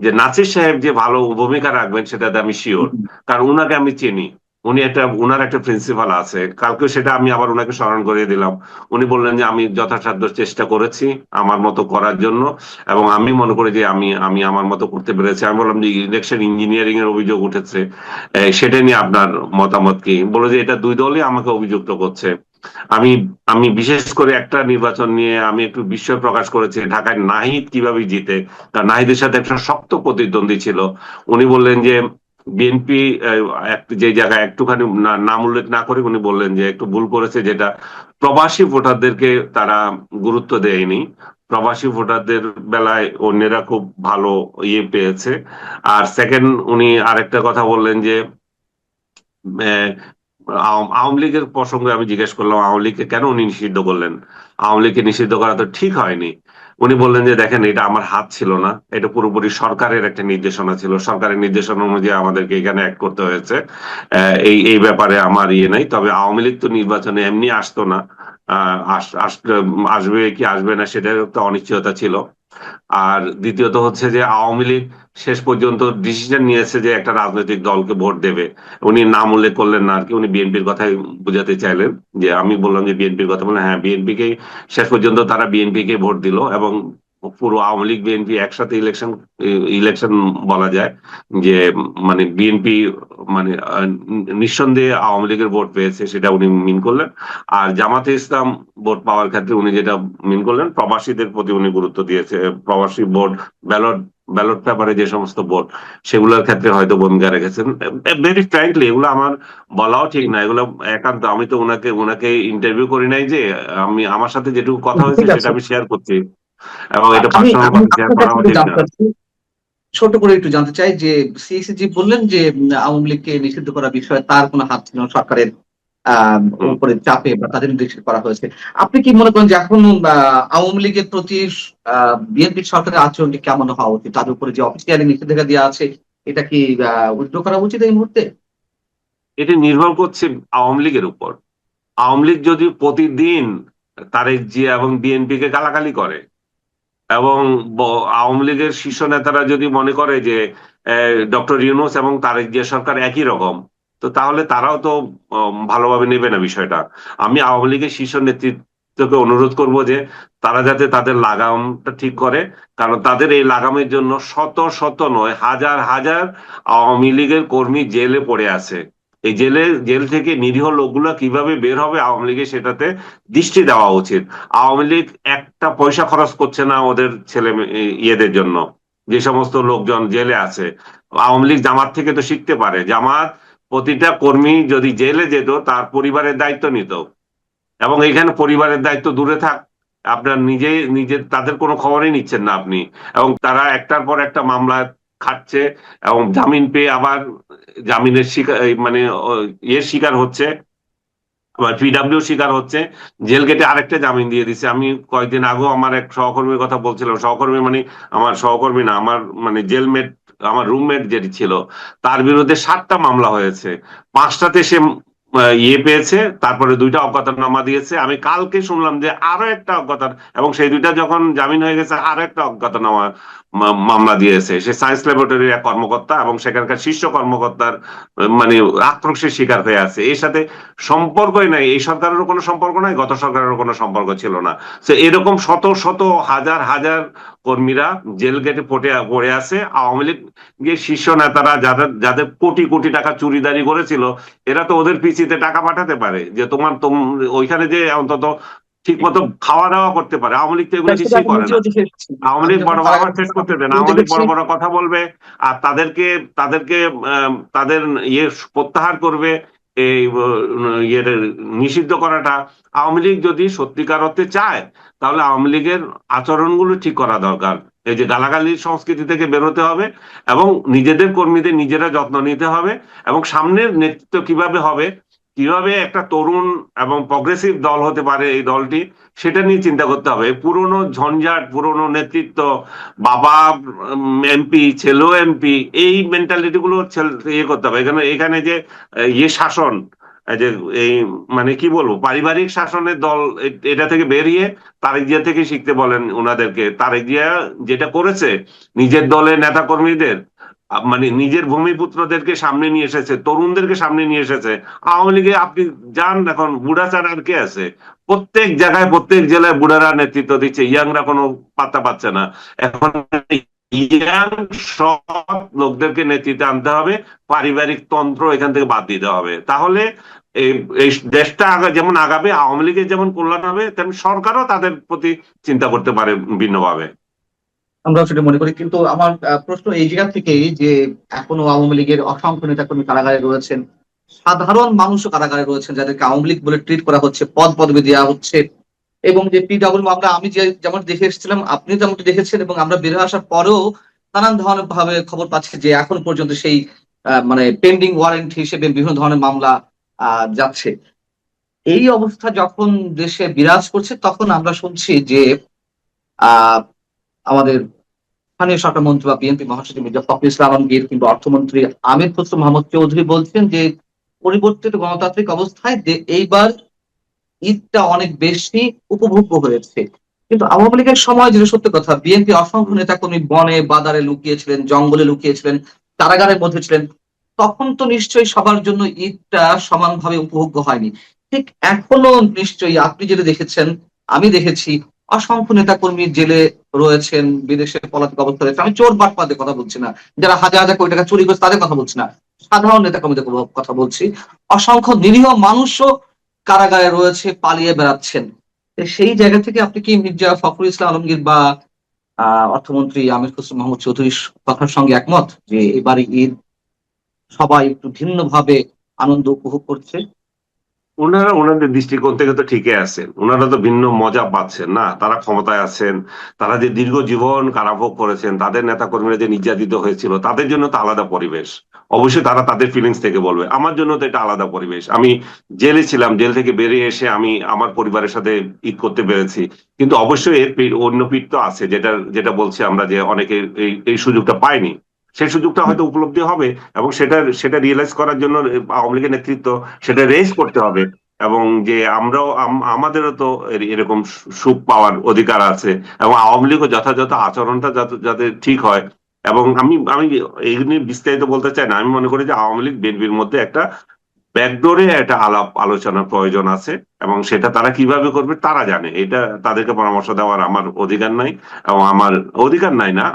যে নাসির সাহেব যে ভালো ভূমিকা রাখবেন সেটাতে আমি শিওর। কারণ উনাকে আমি চিনি, উনি একটা উনার একটা প্রিন্সিপাল আছে। কালকে সেটা আমি আবার ওনাকে স্মরণ করিয়ে দিলাম। উনি বললেন যে আমি যথাসাধ্য চেষ্টা করেছি আমার মতো করার জন্য, এবং আমি মনে করি যে আমি আমি আমার মতো করতে পেরেছি। আমি বললাম যে ইলেকশন ইঞ্জিনিয়ারিং এর অভিযোগ উঠেছে, সেটা নিয়ে আপনার মতামত কি। বলে যে এটা দুই দলই আমাকে অভিযুক্ত করছে। আমি আমি বিশেষ করে একটা নির্বাচন নিয়ে আমি একটু বিস্ময় প্রকাশ করেছি, ঢাকায় নাহিদ কিভাবে জিতে। কারণ নাহিদের সাথে একটা শক্ত প্রতিদ্বন্দ্বী ছিল। উনি বললেন যে বিএনপি যে জায়গায় একটুখানি নাম উল্লেখ না করে উনি বললেন যে একটু ভুল করেছে, যেটা প্রবাসী ভোটারদেরকে তারা গুরুত্ব দেয়নি। প্রবাসী ভোটারদের বেলায় অন্যেরা খুব ভালো ইয়ে পেয়েছে। আর সেকেন্ড উনি আরেকটা কথা বললেন যে আওয়ামী লীগের প্রসঙ্গে আমি জিজ্ঞেস করলাম আওয়ামী লীগকে কেন উনি নিষিদ্ধ করলেন। আওয়ামী লীগকে নিষিদ্ধ করা তো ঠিক হয়নি। উনি বললেন যে দেখেন এটা আমার হাত ছিল না, এটা পুরোপুরি সরকারের একটা নির্দেশনা ছিল, সরকারের নির্দেশনা অনুযায়ী আমাদেরকে এখানে অ্যাক্ট করতে হয়েছে। এই এই ব্যাপারে আমার ইয়ে নাই। তবে আওয়ামী লীগ তো নির্বাচনে এমনি আসতো না, আসবে কি আসবে না সেটার তো অনিশ্চয়তা ছিল। আর দ্বিতীয়ত হচ্ছে যে আওয়ামী লীগ শেষ পর্যন্ত ডিসিশন নিয়েছে যে একটা রাজনৈতিক দলকে ভোট দেবে। উনি নাম উল্লেখ করলেন না আর কি, উনি বিএনপির কথাই বোঝাতে চাইলেন। যে আমি বললাম যে বিএনপির কথা বলে, হ্যাঁ বিএনপি কে শেষ পর্যন্ত তারা বিএনপি কে ভোট দিল, এবং পুরো আওয়ামী লীগ বিএনপি একসাথে ইলেকশন ইলেকশন বলা যায় যে মানে বিএনপি মানে নিঃসন্দেহে আওয়ামী লীগের ভোট পেয়েছে সেটা উনি মিন করলেন। আর জামাতে ইসলাম ভোট পাওয়ার ক্ষেত্রে উনি যেটা মিন করলেন প্রবাসীদের প্রতি উনি গুরুত্ব দিয়েছে, প্রবাসী ভোট ব্যালট ব্যালট পেপারে যে সমস্ত ভোট, সেগুলোর ক্ষেত্রে হয়তো ভূমিকা রেখেছেন। ভেরি ফ্র্যাঙ্কলি এগুলো আমার বলাও ঠিক না, এগুলো একান্ত, আমি তো ওনাকে ইন্টারভিউ করি নাই, যে আমি আমার সাথে যেটুকু কথা হয়েছে ঠিক সেটা আছে। আমি শেয়ার করছি, এবং এটা আমি পার্সোনাল আমি কথা শেয়ার আপনার কাছে করাও একটু ঠিক না। জানতে চাচ্ছি, ছোট করে একটু জানতে চাই যে সিএসি বললেন যে আওয়ামী লীগকে নিষিদ্ধ করার বিষয়ে তার কোনো হাত ছিল না, সরকারের আহ হুম। উপরে চাপে বা তাদের নির্দেশে করা হয়েছে। আপনি কি মনে করেন যে এখন আওয়ামী লীগের প্রতি বিএনপি সরকারের আচরণটি কেমন হওয়া উচিত? তাদের উপরে যে অফিসিয়ালি নিষেধাজ্ঞা দেওয়া আছে, এটা কি উইথড্র করা উচিত এই মুহূর্তে? এটি নির্ভর করছে আওয়ামী লীগের উপর। আওয়ামী লীগ যদি প্রতিদিন তারেক জিয়া এবং বিএনপি কে গালাগালি করে, এবং আওয়ামী লীগের শীর্ষ নেতারা যদি মনে করে যে ডক্টর ইউনূস এবং তারেক জিয়া সরকার একই রকম, তো তাহলে তারাও তো ভালোভাবে নেবে না বিষয়টা। আমি আওয়ামী লীগের শীর্ষ নেতৃত্বকে অনুরোধ করব যে তারা যাতে তাদের লাগামটা ঠিক করে, কারণ তাদের এই লাগামের জন্য শত শত নয়, হাজার হাজার আওয়ামী লীগের কর্মী জেলে পড়ে আছে। এই জেল থেকে নিরীহ লোকগুলো কিভাবে বের হবে, আওয়ামী লীগের সেটাতে দৃষ্টি দেওয়া উচিত। আওয়ামী লীগ একটা পয়সা খরচ করছে না ওদের ইয়েদের জন্য, যে সমস্ত লোকজন জেলে আছে। আওয়ামী লীগ জামাত থেকে তো শিখতে পারে, জামাত প্রতিটা কর্মী যদি জেলে যেত তার পরিবারের দায়িত্ব নিত, এবং এখানে পরিবারের দায়িত্ব দূরে থাক, আপনার নিজের তাদের কোনো খবরই নিচ্ছেন না আপনি, এবং তারা একটার পর একটা মামলা খাটছে, এবং জামিন পেয়ে আবার জামিনের শিকার, মানে ইয়ের শিকার হচ্ছে, আবার পিডাব্লিউ শিকার হচ্ছে। জেল গেটে আরেকটা জামিন দিয়ে দিছে। আমি কয়েকদিন আগেও আমার এক সহকর্মীর কথা বলছিলাম, সহকর্মী মানে আমার সহকর্মী না, আমার মানে জেলমেট, আমার রুমমেট যেটি ছিল, তার বিরুদ্ধে 7টা মামলা হয়েছে, 5টাতে সে ইয়ে পেয়েছে, তারপরে 2টা অজ্ঞাতনামা দিয়েছে। আমি কালকে শুনলাম যে আরো একটা এবং সেই 2টা যখন জামিন হয়ে গেছে আরো একটা অজ্ঞাতনামা মামলা দিয়েছে। সে সায়েন্স ল্যাবরেটরির এক কর্মকর্তা, এবং সেখানকার শীর্ষ কর্মকর্তার মানে আক্রোশের শিকার হয়ে আছে। এর সাথে সম্পর্কই নাই, এই সরকারেরও কোনো সম্পর্ক নাই, গত সরকারেরও কোনো সম্পর্ক ছিল না। তো এরকম শত শত হাজার হাজার কর্মীরা জেল গেটে পড়ে আছে। আওয়ামী লীগের শীর্ষ নেতারা যাদের যাদের কোটি কোটি টাকা চুরিদারি করেছিল, এরা তো ওদের পিছিতে টাকা পাঠাতে পারে, যে ওইখানে যে অন্তত ঠিক মতো খাওয়া দাওয়া করতে পারে। আওয়ামী লীগ তো এগুলো তার সাথে কিছুই আমি করে না। নিজেও দেখে এসেছি। আওয়ামী আমি লীগ যখন বড় আমার কারাগারে শেষ ছিলাম করতে দেন, আমি আওয়ামী লীগ দেখেছি। বড় বড় কথা বলবে, আর তাদেরকে তাদেরকে তাদের ইয়ে প্রত্যাহার করবে, এই ইয়ের নিষিদ্ধ করাটা। আওয়ামী লীগ যদি সত্যিকার অর্থে চায়, তাহলে আওয়ামী লীগের আচরণগুলো ঠিক করা দরকার। এই যে গালাগালির সংস্কৃতি থেকে বেরোতে হবে, এবং নিজেদের কর্মীদের নিজেরা যত্ন নিতে হবে, এবং সামনের নেতৃত্ব কিভাবে হবে, কিভাবে একটা তরুণ এবং প্রগ্রেসিভ দল হতে পারে এই দলটি, সেটা নিয়ে চিন্তা করতে হবে। পুরনো ঝঞ্ঝাট, পুরনো নেতৃত্ব, বাবা এমপি, ছেলেও এমপি, এই মেন্টালিটি গুলো ইয়ে করতে হবে। এখানে এখানে যে ইয়ে শাসন, যে এই মানে কি বলবো, পারিবারিক শাসনের দল, এটা থেকে বেরিয়ে তারেক জিয়া থেকে শিখতে বলেন ওনাদেরকে। তারেক জিয়া যেটা করেছে নিজের দলের নেতা কর্মীদের, মানে নিজের ভূমিপুত্রদেরকে সামনে নিয়ে এসেছে, তরুণদেরকে সামনে নিয়ে এসেছে। আওয়ামী লীগে আপনি যান, এখন বুড়া ছাড়া আর কে আছে? প্রত্যেক জায়গায় প্রত্যেক জেলায় বুড়ারা নেতৃত্ব দিচ্ছে, ইয়াংরা কোনো পাত্তা পাচ্ছে না। এখন ইয়াং সৎ লোকদেরকে নেতৃত্বে আনতে হবে, পারিবারিক তন্ত্র এখান থেকে বাদ দিতে হবে। তাহলে এই এই দেশটা যেমন আগাবে, আওয়ামী লীগের যেমন কল্যাণ হবে, তেমন সরকারও তাদের প্রতি চিন্তা করতে পারে ভিন্নভাবে। আমরাও সেটা মনে করি, কিন্তু আমার প্রশ্ন এই জায়গা থেকেই যে এখনো আওয়ামী লীগের অসংখ্য নেতাকর্মী কারাগারে রয়েছেন, সাধারণ মানুষও কারাগারে রয়েছেন, যাদেরকে আওয়ামী লীগ বলে ট্রিট করা হচ্ছে, পদ পদবি দেওয়া হচ্ছে, এবং যে পিডব্লিউ মামলা আমি যে যেমন দেখে এসেছিলাম, আপনি যেমনটি দেখেছেন, এবং আমরা বের হয়ে আসার পরেও নানান ধরনের ভাবে খবর পাচ্ছি যে এখন পর্যন্ত সেই মানে পেন্ডিং ওয়ারেন্ট হিসেবে বিভিন্ন ধরনের মামলা যাচ্ছে। এই অবস্থা যখন দেশে বিরাজ করছে, তখন আমরা শুনছি যে আহ আমাদের স্থানীয় সরকার মন্ত্রী বা বিএনপি মহাসচিব মির্জা ফখরুল ইসলাম আলমগীর কিংবা অর্থমন্ত্রী আমির খসরু মাহমুদ চৌধুরী বলছেন যে পরিবর্তিত গণতান্ত্রিক অবস্থায় এইবার ঈদটা অনেক বেশি উপভোগ্য হয়েছে। কিন্তু আওয়ামী লীগের সময়, যেটা সত্য কথা, বিএনপি অসংখ্য নেতাকর্মী বনে বাদারে লুকিয়েছিলেন, জঙ্গলে লুকিয়েছিলেন, কারাগারের মধ্যে ছিলেন। তখন তো নিশ্চয়ই সবার জন্য ঈদটা সমানভাবে উপভোগ্য হয়নি। ঠিক এখনো নিশ্চয়ই আপনি যেটা দেখেছেন, আমি দেখেছি, অসংখ্য নেতাকর্মী জেলে রয়েছেন, বিদেশে পলাতক অবস্থা রয়েছে। আমি চোর বাটপাদের কথা বলছি না, যারা হাজার হাজার কোটি টাকা চুরি করছে তাদের কথা বলছি না, সাধারণ নেতাকর্মীদের কথা বলছি। অসংখ্য নিরীহ মানুষও কারাগারে রয়েছে, পালিয়ে বেড়াচ্ছেন। তো সেই জায়গা থেকে আপনি কি মির্জা ফখরুল ইসলাম আলমগীর বা অর্থমন্ত্রী আমির খসরু মাহমুদ চৌধুরীর কথার সঙ্গে একমত যে এবারে ঈদ সবাই একটু ভিন্নভাবে আনন্দ উপভোগ করছে? ওনারা ওনাদের দৃষ্টিকোণ থেকে তো ঠিকই আছেন, ওনারা তো ভিন্ন মজা পাচ্ছেন না, তারা ক্ষমতায় আছেন, তারা যে দীর্ঘ জীবন কারাভোগ করেছেন, তাদের নেতা কর্মীরা যে নির্যাতিত হয়েছিল, তাদের জন্য তো আলাদা পরিবেশ। অবশ্যই তারা তাদের ফিলিংস থেকে বলবে, আমার জন্য তো এটা আলাদা পরিবেশ। আমি জেলে ছিলাম, জেল থেকে বেরিয়ে এসে আমি আমার পরিবারের সাথে ঈদ করতে পেরেছি। কিন্তু অবশ্যই এর অন্য পিঠ তো আছে, যেটা যেটা বলছি আমরা, যে অনেকে এই এই সুযোগটা পায়নি। সেই সুযোগটা হয়তো উপলব্ধি হবে, এবং সেটা রিয়েলাইজ করার জন্য আওয়ামী লীগের নেতৃত্ব সেটা রেজ করতে হবে। এবং যে আমরাও আমাদেরও তো এরকম সুখ পাওয়ার অধিকার আছে, এবং আওয়ামী লীগও যথাযথ আচরণটা যাতে যাতে ঠিক হয়। এবং আমি আমি এই নিয়ে বিস্তারিত বলতে চাই না, আমি মনে করি যে আওয়ামী লীগ বিএনপির মধ্যে একটা ব্যাকডোরে একটা আলাপ আলোচনার প্রয়োজন আছে, এবং সেটা তারা কিভাবে করবে তারা জানে। এটা তাদেরকে পরামর্শ দেওয়ার আমার অধিকার নাই, এবং আমার অধিকার নাই না,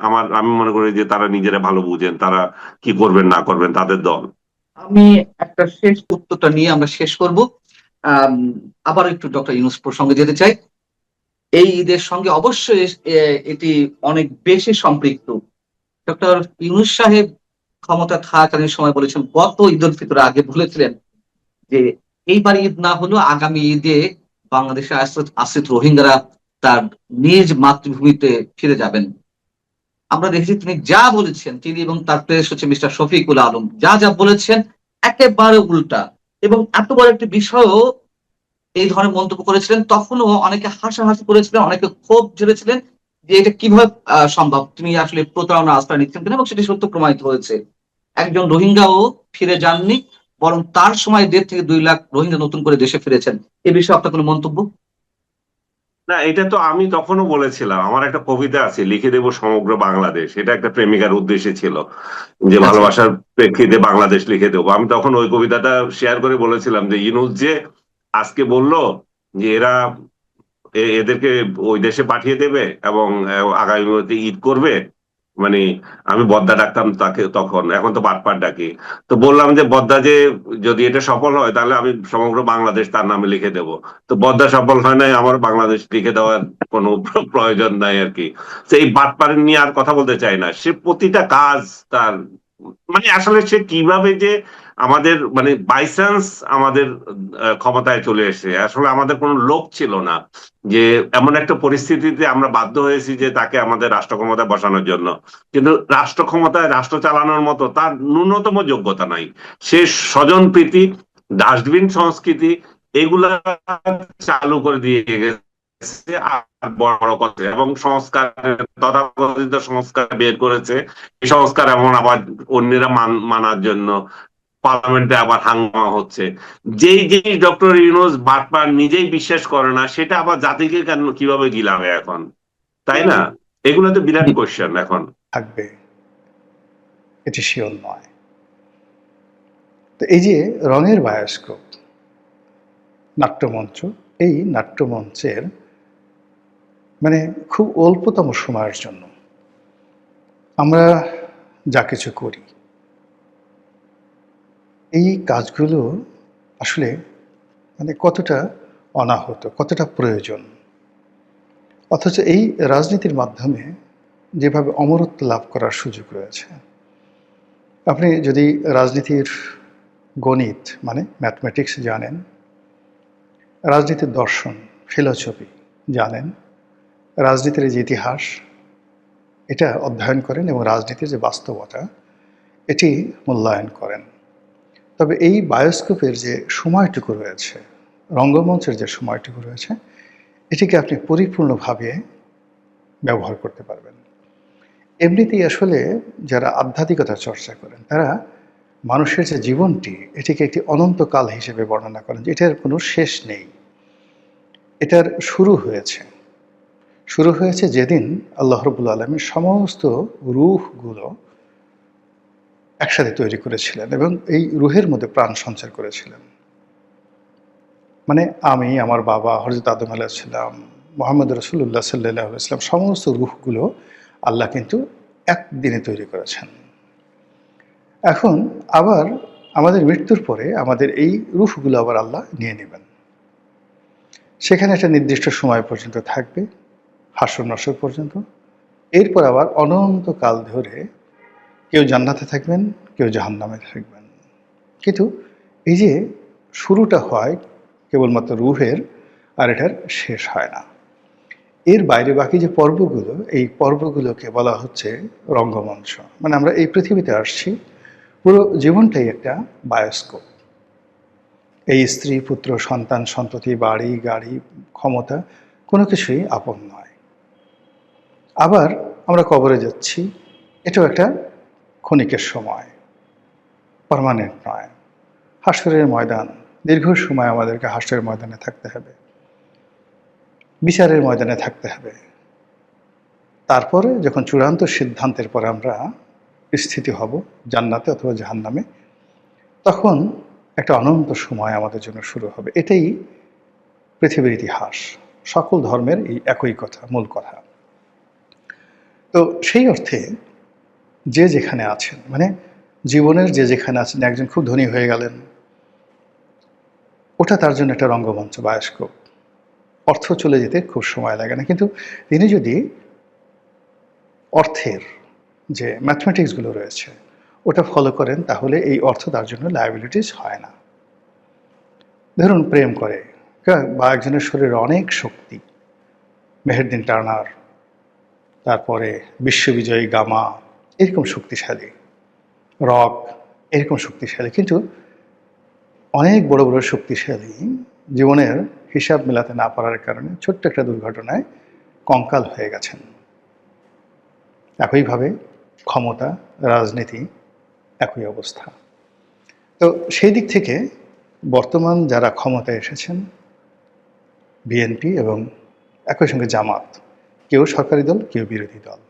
আমি মনে করি যে তারা নিজেরা ভালো বুঝেন, তারা কি করবেন না করবেন, তাদের দল। আমি একটা শেষ উত্তরটা নিয়ে আমরা শেষ করব। আম, আবার একটু ডক্টর ইউনূস প্রসঙ্গে যেতে চাই। এই ঈদের সঙ্গে অবশ্যই এটি অনেক বেশি সম্পৃক্ত। ডক্টর ইউনূস সাহেব ক্ষমতা থাকাকালীন সময় বলেছেন, গত ঈদ উল ফিতর আগে বলেছিলেন যে এইবার ঈদ না হলেও আগামী ঈদে বাংলাদেশে আশ্রিত আশ্রিত রোহিঙ্গারা তার নিজ মাতৃভূমিতে ফিরে যাবেন। আমরা দেখেছি তিনি যা বলেছেন, তিনি এবং তার প্রেস সচিব মিস্টার শফিকুল আলম যা যা বলেছেন একেবারে উল্টা। এবং এত বড় একটি বিষয়ও এই ধরনের মন্তব্য করেছিলেন, তখনও অনেকে হাসাহাসি করেছিলেন, অনেকে ক্ষোভ ঝেড়েছিলেন যে এটা কিভাবে সম্ভব, তিনি আসলে প্রতারণা আশ্রয় নিচ্ছেন কিনা, এবং সেটি সত্য প্রমাণিত হয়েছে। একজন রোহিঙ্গাও ফিরে যাননি, বরং তার সময় 1.5 থেকে 2 লাখ রোহিঙ্গা নতুন করে দেশে ফিরেছেন। এ বিষয়ে আপনার কোনো মন্তব্য? না, এটা তো আমি তখনও বলেছিলাম, আমার একটা কবিতা আছে, লিখে দেব সমগ্র বাংলাদেশ, এটা একটা প্রেমিকার উদ্দেশ্যে ছিল, যে আচ্ছা। ভালোবাসার প্রেক্ষিতে বাংলাদেশ লিখে দেবো। আমি তখন ওই কবিতাটা শেয়ার করে বলেছিলাম যে ইউনূস যে আজকে বলল যে এদেরকে ওই দেশে পাঠিয়ে দেবে, এবং আগামী মুহূর্তে ঈদ করবে, মানে আমি বদ্দা ডাকতাম তাকে তখন, এখন তো বাটপার ডাকি। তো বললাম যে বদ্দা যে যদি এটা সফল হয় তাহলে আমি সমগ্র বাংলাদেশ তার নামে লিখে দেব। তো বদ্দা সফল হয় নাই, আমার বাংলাদেশ লিখে দেওয়ার কোনো প্রয়োজন নাই আর কি। তো এই বাটপার নিয়ে আর কথা বলতে চাই না, সে প্রতিটা কাজ তার, মানে আসলে সে কিভাবে যে আমাদের, মানে বাইচান্স আমাদের ক্ষমতায় চলে এসে, আসলে আমাদের কোনো লোভ ছিল না, যে এমন একটা পরিস্থিতিতে আমরা বাধ্য হয়েছি যে তাকে আমাদের রাষ্ট্র ক্ষমতায় বসানোর জন্য। কিন্তু রাষ্ট্র ক্ষমতায় রাষ্ট্র চালানোর মতো তার ন্যূনতম যোগ্যতা নাই। সে স্বজনপ্রীতি, ডাস্টবিন সংস্কৃতি, এগুলা চালু করে দিয়ে গেছে। আর বড় কথা, এবং সংস্কার, তথাকথিত সংস্কার বের করেছে। এই সংস্কার এমন আবার অন্যেরা মানার জন্য পার্লামেন্টে আবার হাঙ্গামা হচ্ছে। যেই জিনিস ডক্টর ইউনূস বাটপার নিজেই বিশ্বাস করে না, সেটা আবার জাতিকে কেন কিভাবে গিলাবে এখন, তাই না? এগুলো তো বিরাট কোয়েশ্চেন এখন। থাকবে এটি শিওর নয়। তো এই যে রঙের বায়োস্কোপ, নাট্যমঞ্চ, এই নাট্যমঞ্চের মানে খুব অল্পতম সময়ের জন্য আমরা যা কিছু করি, এই কাজগুলো আসলে মানে কতটা অনাহত, কতটা প্রয়োজন। অথচ এই রাজনীতির মাধ্যমে যেভাবে অমরত্ব লাভ করার সুযোগ রয়েছে, আপনি যদি রাজনীতির গণিত মানে ম্যাথমেটিক্স জানেন, রাজনীতির দর্শন ফিলোসফি জানেন, রাজনীতির যে ইতিহাস এটা অধ্যয়ন করেন, এবং রাজনীতির যে বাস্তবতা এটি মূল্যায়ন করেন, তবে এই বায়োস্কোপের যে সময়টুকু রয়েছে, রঙ্গমঞ্চের যে সময়টুকু রয়েছে, এটিকে আপনি পরিপূর্ণভাবে ব্যবহার করতে পারবেন। এমনিতেই আসলে যারা আধ্যাত্মিকতা চর্চা করেন তারা মানুষের যে জীবনটি এটিকে একটি অনন্তকাল হিসেবে বর্ণনা করেন, যে এটার কোনো শেষ নেই। এটার শুরু হয়েছে যেদিন আল্লাহ রাব্বুল আলামিন সমস্ত রূহগুলো একসাথে তৈরি করেছিলেন এবং এই রুহের মধ্যে প্রাণ সঞ্চার করেছিলেন। মানে আমি, আমার বাবা হযরত আদম আলাইহিস সালাম, মুহাম্মদ রাসূলুল্লাহ সাল্লাল্লাহু আলাইহি ওয়াসাল্লাম, সমস্ত রূহগুলো আল্লাহ কিন্তু একদিনে তৈরি করেছেন। এখন আবার আমাদের মৃত্যুর পরে আমাদের এই রূহগুলো আবার আল্লাহ নিয়ে নেবেন। সেখানে একটা নির্দিষ্ট সময় পর্যন্ত থাকবে, হাসর নাসর পর্যন্ত। এরপর আবার অনন্তকাল ধরে কেউ জান্নাতে থাকবেন, কেউ জাহান্নামে থাকবেন। কিন্তু এই যে শুরুটা হয় কেবলমাত্র রূহের, আর এটার শেষ হয় না। এর বাইরে বাকি যে পর্বগুলো, এই পর্বগুলোকে বলা হচ্ছে রঙ্গমঞ্চ। মানে আমরা এই পৃথিবীতে আসছি, পুরো জীবনটাই একটা বায়োস্কোপ। এই স্ত্রী, পুত্র, সন্তান, সন্ততি, বাড়ি, গাড়ি, ক্ষমতা কোনো কিছুই আপন নয়। আবার আমরা কবরে যাচ্ছি, এটাও একটা ক্ষণিকের সময়, পার্মানেন্ট নয়। হাসরের ময়দান, দীর্ঘ সময় আমাদেরকে হাসরের ময়দানে থাকতে হবে, বিচারের ময়দানে থাকতে হবে। তারপরে যখন চূড়ান্ত সিদ্ধান্তের পরে আমরা স্থিতি হব জান্নাতে অথবা জাহান্নামে, তখন একটা অনন্ত সময় আমাদের জন্য শুরু হবে। এটাই পৃথিবীর ইতিহাস, সকল ধর্মের এই একই কথা, মূল কথা। তো সেই অর্থে যে যেখানে আছেন, মানে জীবনের যে যেখানে আছেন, একজন খুব ধনী হয়ে গেলেন, ওটা তার জন্য একটা রঙ্গমঞ্চ, বায়োস্কোপ। অর্থ চলে যেতে খুব সময় লাগে না। কিন্তু তিনি যদি অর্থের যে ম্যাথমেটিক্সগুলো রয়েছে ওটা ফলো করেন, তাহলে এই অর্থ তার জন্য লায়াবিলিটিস হয় না। ধরুন প্রেম করে, বা একজনের শরীরে অনেক শক্তি, মেহেরদিন টার্নার, তারপরে বিশ্ববিজয়ী গামা, এরকম শক্তিশালী, রক, এরকম শক্তিশালী, কিন্তু অনেক বড় বড় শক্তিশালী জীবনের হিসাব মেলাতে না পারার কারণে ছোট্ট একটা দুর্ঘটনায় কঙ্কাল হয়ে গেছেন। একইভাবে ক্ষমতা, রাজনীতি একই অবস্থা। তো সেই দিক থেকে বর্তমান যারা ক্ষমতায় এসেছেন, বিএনপি এবং একই সঙ্গে জামাত, কেউ সরকারি দল, কেউ বিরোধী দল,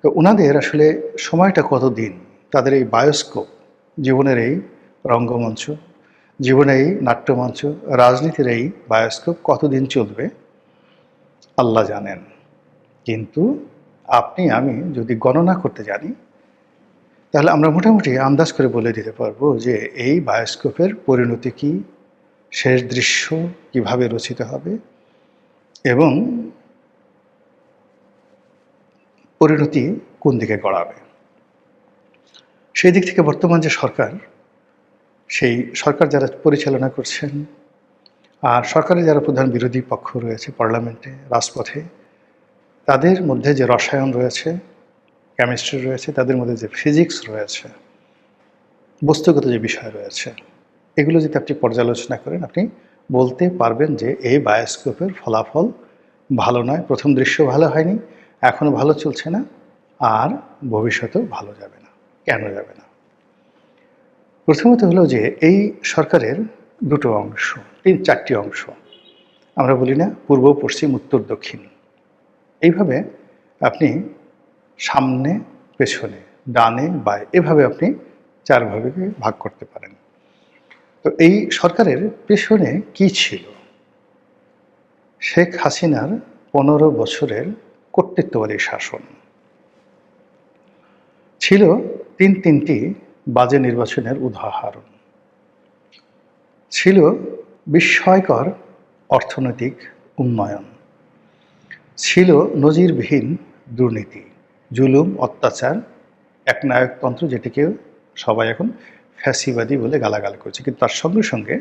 তো ওনাদের আসলে সময়টা কতদিন, তাদের এই বায়োস্কোপ, জীবনের এই রঙ্গমঞ্চ, জীবনের এই নাট্যমঞ্চ, রাজনীতির এই বায়োস্কোপ কতদিন চলবে আল্লাহ জানেন। কিন্তু আপনি আমি যদি গণনা করতে জানি, তাহলে আমরা মোটামুটি আন্দাজ করে বলে দিতে পারবো যে এই বায়োস্কোপের পরিণতি কি, শেষ দৃশ্য কিভাবে রচিত হবে, এবং পরিণতি কোন দিকে গড়াবে। সেই দিক থেকে বর্তমান যে সরকার, সেই সরকার যারা পরিচালনা করছেন, আর সরকারের যারা প্রধান বিরোধী পক্ষ রয়েছে পার্লামেন্টে, রাজপথে, তাদের মধ্যে যে রসায়ন রয়েছে, কেমিস্ট্রি রয়েছে, তাদের মধ্যে যে ফিজিক্স রয়েছে, বস্তুগত যে বিষয় রয়েছে, এগুলো যদি আপনি পর্যালোচনা করেন, আপনি বলতে পারবেন যে এই বায়োস্কোপের ফলাফল ভালো নয়। প্রথম দৃশ্য ভালো হয়নি, এখনও ভালো চলছে না, আর ভবিষ্যতেও ভালো যাবে না। কেন যাবে না? প্রথমত হলো যে এই সরকারের দুটো অংশ, চারটি অংশ। আমরা বলি না পূর্ব, পশ্চিম, উত্তর, দক্ষিণ। এইভাবে আপনি সামনে, পেছনে, ডানে, বায়ে, এভাবে আপনি চারভাবে ভাগ করতে পারেন। তো এই সরকারের পেছনে কি ছিল? শেখ হাসিনার 15 বছরের কর্তৃত্ববাদী শাসন ছিল, তিনটি বাজে নির্বাচনের উদাহরণ ছিল, বিস্ময়কর অর্থনৈতিক উন্নয়ন ছিল, নজিরবিহীন দুর্নীতি, জুলুম, অত্যাচার, একনায়কতন্ত্র, যেটিকে সবাই এখন ফ্যাসিবাদী বলে গালাগাল করছে। কিন্তু তার সঙ্গে সঙ্গে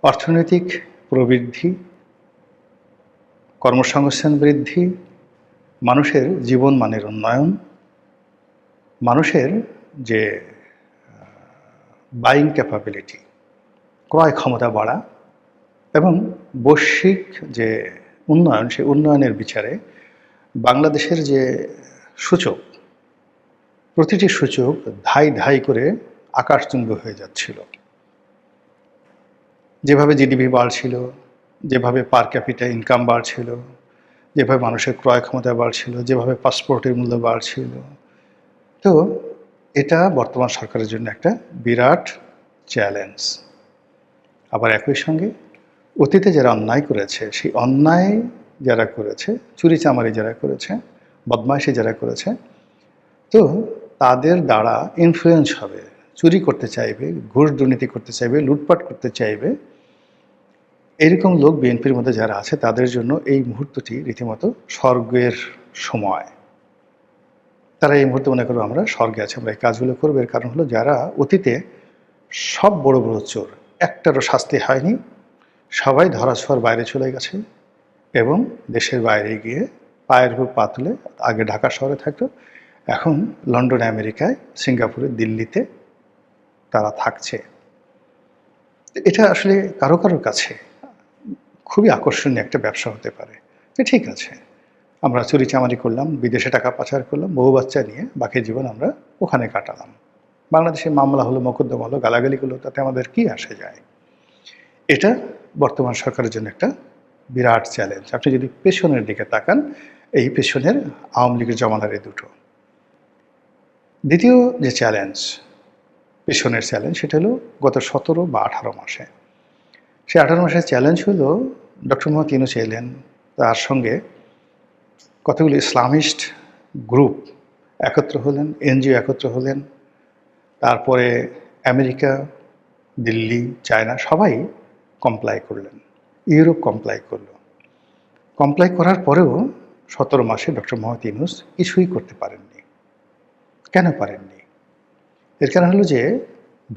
অর্থনৈতিক প্রবৃদ্ধি, কর্মসংস্থান বৃদ্ধি, মানুষের জীবনমানের উন্নয়ন, মানুষের যে বাইং ক্যাপাবিলিটি, ক্রয় ক্ষমতা বাড়া, এবং বৈশ্বিক যে উন্নয়ন, সেই উন্নয়নের বিচারে বাংলাদেশের যে সূচক, প্রতিটি সূচক ধাই ধাই করে আকাশচুম্বী হয়ে যাচ্ছিল। যেভাবে জিডিপি বাড়ছিল, যেভাবে পার ক্যাপিটা ইনকাম বাড়ছিল, যেভাবে মানুষের ক্রয় ক্ষমতা বাড়ছিল, যেভাবে পাসপোর্টের মূল্য বাড়ছিল, তো এটা বর্তমান সরকারের জন্য একটা বিরাট চ্যালেঞ্জ। আবার একই সঙ্গে অতীতে যারা অন্যায় করেছে, সেই অন্যায় যারা করেছে, চুরি চামারি যারা করেছে, বদমাইশি যারা করেছে, তো তাদের দ্বারা ইনফ্লুয়েন্স হবে, চুরি করতে চাইবে, ঘুষ দুর্নীতি করতে চাইবে, লুটপাট করতে চাইবে, এরকম লোক বিএনপির মধ্যে যারা আছে, তাদের জন্য এই মুহূর্তটি রীতিমতো স্বর্গের সময়। তারা এই মুহূর্তে মনে করবো আমরা স্বর্গে আছি, আমরা এই কাজগুলো করবো। এর কারণ হলো যারা অতীতে সব বড় বড় চোর, একটারও শাস্তি হয়নি, সবাই ধরাছোঁয়ার বাইরে চলে গেছে এবং দেশের বাইরে গিয়ে পায়ের উপর পা তুলে, আগে ঢাকা শহরে থাকতো, এখন লন্ডনে, আমেরিকায়, সিঙ্গাপুরে, দিল্লিতে তারা থাকছে। এটা আসলে কারো কারোর কাছে খুবই আকর্ষণীয় একটা ব্যবসা হতে পারে যে ঠিক আছে, আমরা চুরি চামারি করলাম, বিদেশে টাকা পাচার করলাম, বউ বাচ্চা নিয়ে বাকি জীবন আমরা ওখানে কাটালাম, বাংলাদেশে মামলা হলো, মোকদ্দমা হলো, গালাগালি হলো, তাতে আমাদের কি আসে যায়। এটা বর্তমান সরকারের জন্য একটা বিরাট চ্যালেঞ্জ। আপনি যদি পেছনের দিকে তাকান, এই পেছনের আওয়ামী লীগের জমানার এই দুটো। দ্বিতীয় যে চ্যালেঞ্জ, পেছনের চ্যালেঞ্জ, সেটা হলো গত 17 বা 18 মাসে। সেই 18 মাসের চ্যালেঞ্জ হলো ডক্টর মোহাম্মদ ইউনূস এলেন, তার সঙ্গে কতগুলো ইসলামিস্ট গ্রুপ একত্র হলেন, এনজিও একত্র হলেন, তারপরে আমেরিকা, দিল্লি, চায়না সবাই কমপ্লাই করলেন, ইউরোপ কমপ্লাই করলো। কমপ্লাই করার পরেও 17 মাসে ডক্টর মোহাম্মদ ইউনূস কিছুই করতে পারেননি। কেন পারেননি? এর কারণ হলো যে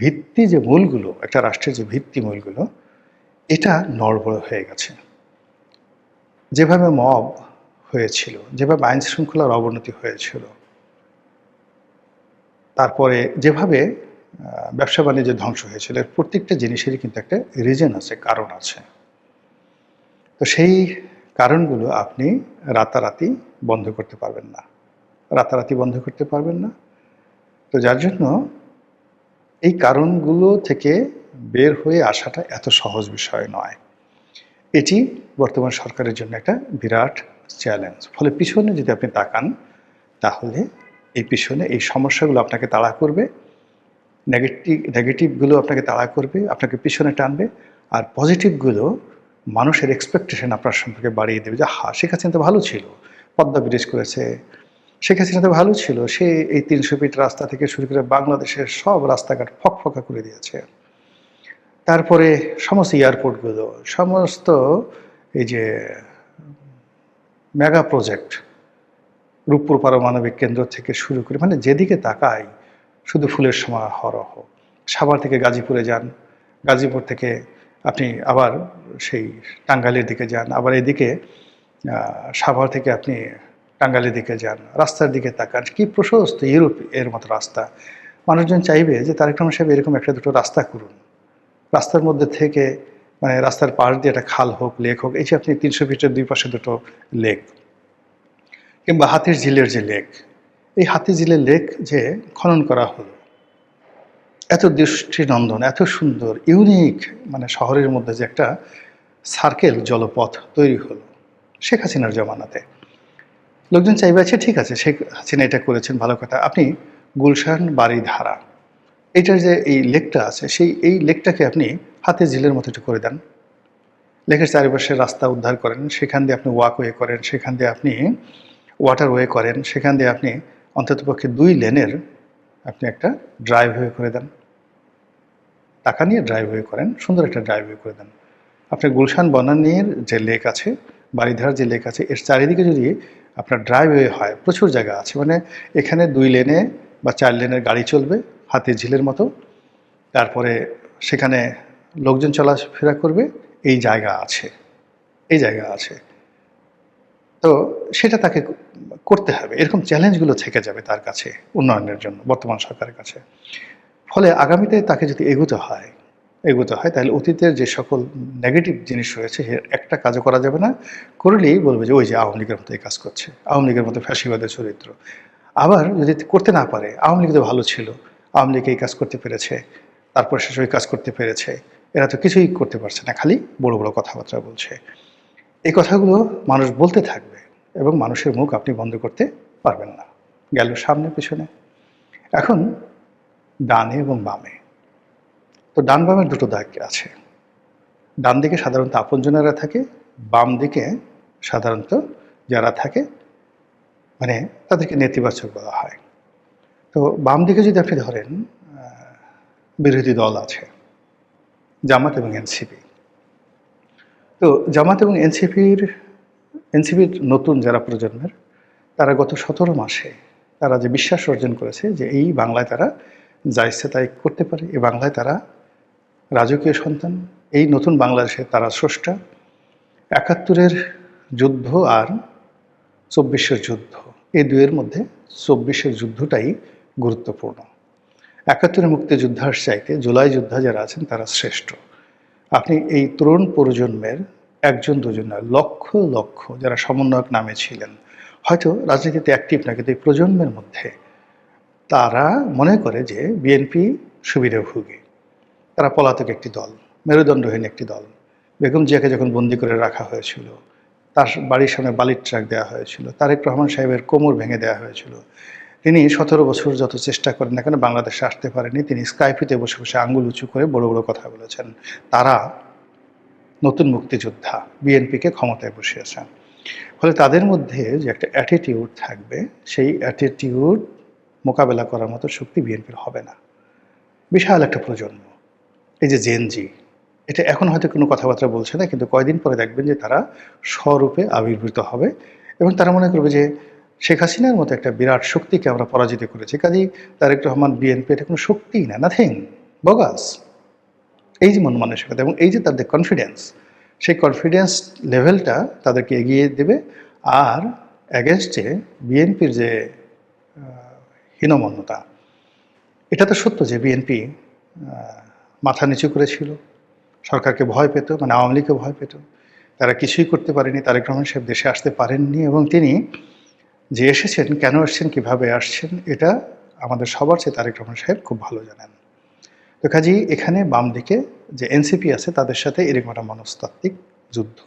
ভিত্তি যে মূলগুলো, একটা রাষ্ট্রের যে ভিত্তি মূলগুলো, এটা নড়বড় হয়ে গেছে। যেভাবে মব হয়েছিল, যেভাবে আইন শৃঙ্খলার অবনতি হয়েছিল, তারপরে যেভাবে ব্যবসা বাণিজ্য ধ্বংস হয়েছিল, এর প্রত্যেকটা জিনিসেরই কিন্তু একটা রিজন আছে, কারণ আছে। তো সেই কারণগুলো আপনি রাতারাতি বন্ধ করতে পারবেন না, রাতারাতি বন্ধ করতে পারবেন না। তো যার জন্য এই কারণগুলো থেকে বের হয়ে আসাটা এত সহজ বিষয় নয়। এটি বর্তমান সরকারের জন্য একটা বিরাট চ্যালেঞ্জ। ফলে পিছনে যদি আপনি তাকান, তাহলে এই পিছনে এই সমস্যাগুলো আপনাকে তাড়া করবে, নেগেটিভগুলো আপনাকে তাড়া করবে, আপনাকে পিছনে টানবে, আর পজিটিভগুলো মানুষের এক্সপেকটেশন আপনার সম্পর্কে বাড়িয়ে দেবে। যে শেখ হাসিনা তো ভালো ছিল, পদ্মা ব্রিজ করেছে, শেখ হাসিনা তো ভালো ছিল, সে এই 300 ফিট রাস্তা থেকে শুরু করে বাংলাদেশের সব রাস্তাঘাট ফকফকা করে দিয়েছে। তারপরে সমস্ত এয়ারপোর্টগুলো, সমস্ত এই যে মেগা প্রজেক্ট, রূপপুর পারমাণবিক কেন্দ্র থেকে শুরু করে, মানে যেদিকে তাকাই শুধু ফুলের সমারোহ। সাভার থেকে গাজীপুরে যান, গাজীপুর থেকে আপনি আবার সেই টাঙ্গাইলের দিকে যান, আবার এদিকে সাভার থেকে আপনি টাঙ্গাইলের দিকে যান, রাস্তার দিকে তাকান, কি প্রশস্ত, ইউরোপ এর মতো রাস্তা। মানুষজন চাইবে যে তারেক রহমান সাহেব এরকম একটা দুটো রাস্তা করুন, রাস্তার মধ্যে থেকে, মানে রাস্তার পাশ দিয়ে একটা খাল হোক, লেক হোক। এই যে আপনি 300 ফিটের দুই পাশে দুটো লেক, কিংবা হাতির ঝিলের যে লেক, এই হাতির ঝিলের লেক যে খনন করা হলো, এত দৃষ্টিনন্দন, এত সুন্দর, ইউনিক, মানে শহরের মধ্যে যে একটা সার্কেল জলপথ তৈরি হলো শেখ হাসিনার জমানাতে। লোকজন চাইবে আছে, ঠিক আছে শেখ হাসিনা এটা করেছেন, ভালো কথা। আপনি গুলশান বাড়িধারা, এটার যে এই লেকটা আছে, এই লেকটাকে আপনি হাতির ঝিলের মতো একটু করে দেন, লেকের চারিপাশে রাস্তা উদ্ধার করেন, সেখান দিয়ে আপনি ওয়াকওয়ে করেন, সেখান দিয়ে আপনি ওয়াটারওয়ে করেন, সেখান দিয়ে আপনি অন্ততপক্ষে 2 লেনের আপনি একটা ড্রাইভওয়ে করে দেন, টাকা নিয়ে ড্রাইভওয়ে করেন, সুন্দর একটা ড্রাইভওয়ে করে দেন। আপনার গুলশান বনানীর যে লেক আছে, বারিধারার যে লেক আছে, এর চারিদিকে যদি আপনার ড্রাইভওয়ে হয়, প্রচুর জায়গা আছে, মানে এখানে 2 লেনে বা 4 লেনের গাড়ি চলবে হাতির ঝিলের মতো, তারপরে সেখানে লোকজন চলাফেরা করবে, এই জায়গা আছে, এই জায়গা আছে। তো সেটা তাকে করতে হবে, এরকম চ্যালেঞ্জগুলো থেকে যাবে তার কাছে উন্নয়নের জন্য বর্তমান সরকারের কাছে। ফলে আগামীতে তাকে যদি এগোতে হয়, তাহলে অতীতের যে সকল নেগেটিভ জিনিস রয়েছে একটা কাজও করা যাবে না, করলেই বলবে যে ওই যে আওয়ামী লীগের মতো এই কাজ করছে, আওয়ামী লীগের মতো ফ্যাসিবাদের চরিত্র। আবার যদি করতে না পারে, আওয়ামী লীগ তো ভালো ছিল, আওয়ামী লীগ এই কাজ করতে পেরেছে, তারপর শেষ ওই কাজ করতে পেরেছে, এরা তো কিছুই করতে পারছে না, খালি বড় বড় কথাবার্তা বলছে। এই কথাগুলো মানুষ বলতে থাকবে এবং মানুষের মুখ আপনি বন্ধ করতে পারবেন না। গেল সামনে পিছনে। এখন ডানে এবং বামে, তো ডান বামের দুটো দাগ আছে। ডান দিকে সাধারণত আপনজনেরা থাকে, বাম দিকে সাধারণত যারা থাকে মানে তাদেরকে নেতিবাচক বলা হয়। তো বাম দিকে যদি আপনি ধরেন, বিরোধী দল আছে জামাত এবং এনসিপি। তো জামাত এবং এনসিপির নতুন যারা প্রজন্মের, তারা গত 17 মাসে তারা যে বিশ্বাস অর্জন করেছে যে এই বাংলায় তারা যা ইচ্ছে তাই করতে পারে, এই বাংলায় তারা রাজকীয় সন্তান, এই নতুন বাংলাদেশে তারা স্রষ্টা। ৭১-এর যুদ্ধ আর ২৪-এর যুদ্ধ, এই দুয়ের মধ্যে ২৪-এর যুদ্ধটাই গুরুত্বপূর্ণ। ৭১-এর মুক্তিযোদ্ধার চাইতে জুলাই যোদ্ধা যারা আছেন তারা শ্রেষ্ঠ। আপনি এই তরুণ প্রজন্মের একজন দুজন নয়, লক্ষ লক্ষ যারা সমন্বয়ক নামে ছিলেন, হয়তো রাজনীতিতে অ্যাক্টিভ না, কিন্তু এই প্রজন্মের মধ্যে তারা মনে করে যে বিএনপি সুবিধাভোগী, তারা পলাতক একটি দল, মেরুদণ্ডহীন একটি দল। বেগম জিয়াকে যখন বন্দি করে রাখা হয়েছিল, তার বাড়ির সামনে বালির ট্রাক দেওয়া হয়েছিল, তারেক রহমান সাহেবের কোমর ভেঙে দেওয়া হয়েছিল, তিনি ১৭ বছর যত চেষ্টা করেন না কেন বাংলাদেশে আসতে পারেনি, তিনি স্কাইপিতে বসে বসে আঙ্গুল উঁচু করে বড় বড় কথা বলেছেন। তারা নতুন মুক্তিযোদ্ধা, বিএনপিকে ক্ষমতায় বসিয়েছেন। ফলে তাদের মধ্যে যে একটা অ্যাটিটিউড থাকবে, সেই অ্যাটিটিউড মোকাবেলা করার মতো শক্তি বিএনপির হবে না। বিশাল একটা প্রজন্ম, এই যে জেনজি, এটা এখন হয়তো কোনো কথাবার্তা বলছে না, কিন্তু কয়দিন পরে দেখবেন যে তারা স্বরূপে আবির্ভূত হবে এবং তারা মনে করবে যে শেখ হাসিনার মতো একটা বিরাট শক্তিকে আমরা পরাজিত করেছি, কাজেই তারেক রহমান বিএনপি এটা কোনো শক্তিই না, নাথিং, বগাস। এই যে মন মানসিকতা এবং এই যে তাদের কনফিডেন্স, সেই কনফিডেন্স লেভেলটা তাদেরকে এগিয়ে দেবে। আর অ্যাগেনস্টে বিএনপির যে হীনমন্যতা, এটা তো সত্য যে বিএনপি মাথা নিচু করেছিল, সরকারকে ভয় পেত, মানে আওয়ামী লীগকে ভয় পেত, তারা কিছুই করতে পারেনি। তারেক রহমান সাহেব দেশে আসতে পারেননি এবং তিনি যে এসেছেন, কেন এসেছেন, কিভাবে আসছেন, এটা আমাদের সবার চেয়ে তারেক রহমান সাহেব খুব ভালো জানেন। তো কাজেই এখানে বাম দিকে যে এনসিপি আছে তাদের সাথে এরকম একটা মনস্তাত্ত্বিক যুদ্ধ।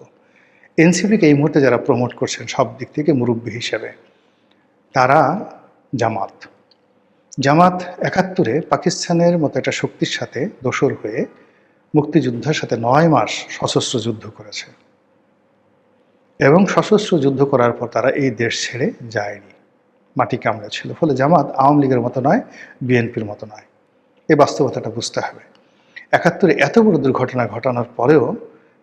এনসিপিকে এই মুহূর্তে যারা প্রমোট করছেন সব দিক থেকে মুরব্বী হিসেবে, তারা জামাত। জামাত ৭১-এ পাকিস্তানের মতো একটা শক্তির সাথে দোসর হয়ে মুক্তিযুদ্ধের সাথে ৯ মাস সশস্ত্র যুদ্ধ করেছে এবং সশস্ত্র যুদ্ধ করার পর তারা এই দেশ ছেড়ে যায়নি, মাটি কামড়েছিল। ফলে জামাত আওয়ামী লীগের মতো নয়, বিএনপির মতো নয়, এই বাস্তবতাটা বুঝতে হবে। ৭১-এ এত বড় দুর্ঘটনা ঘটানোর পরেও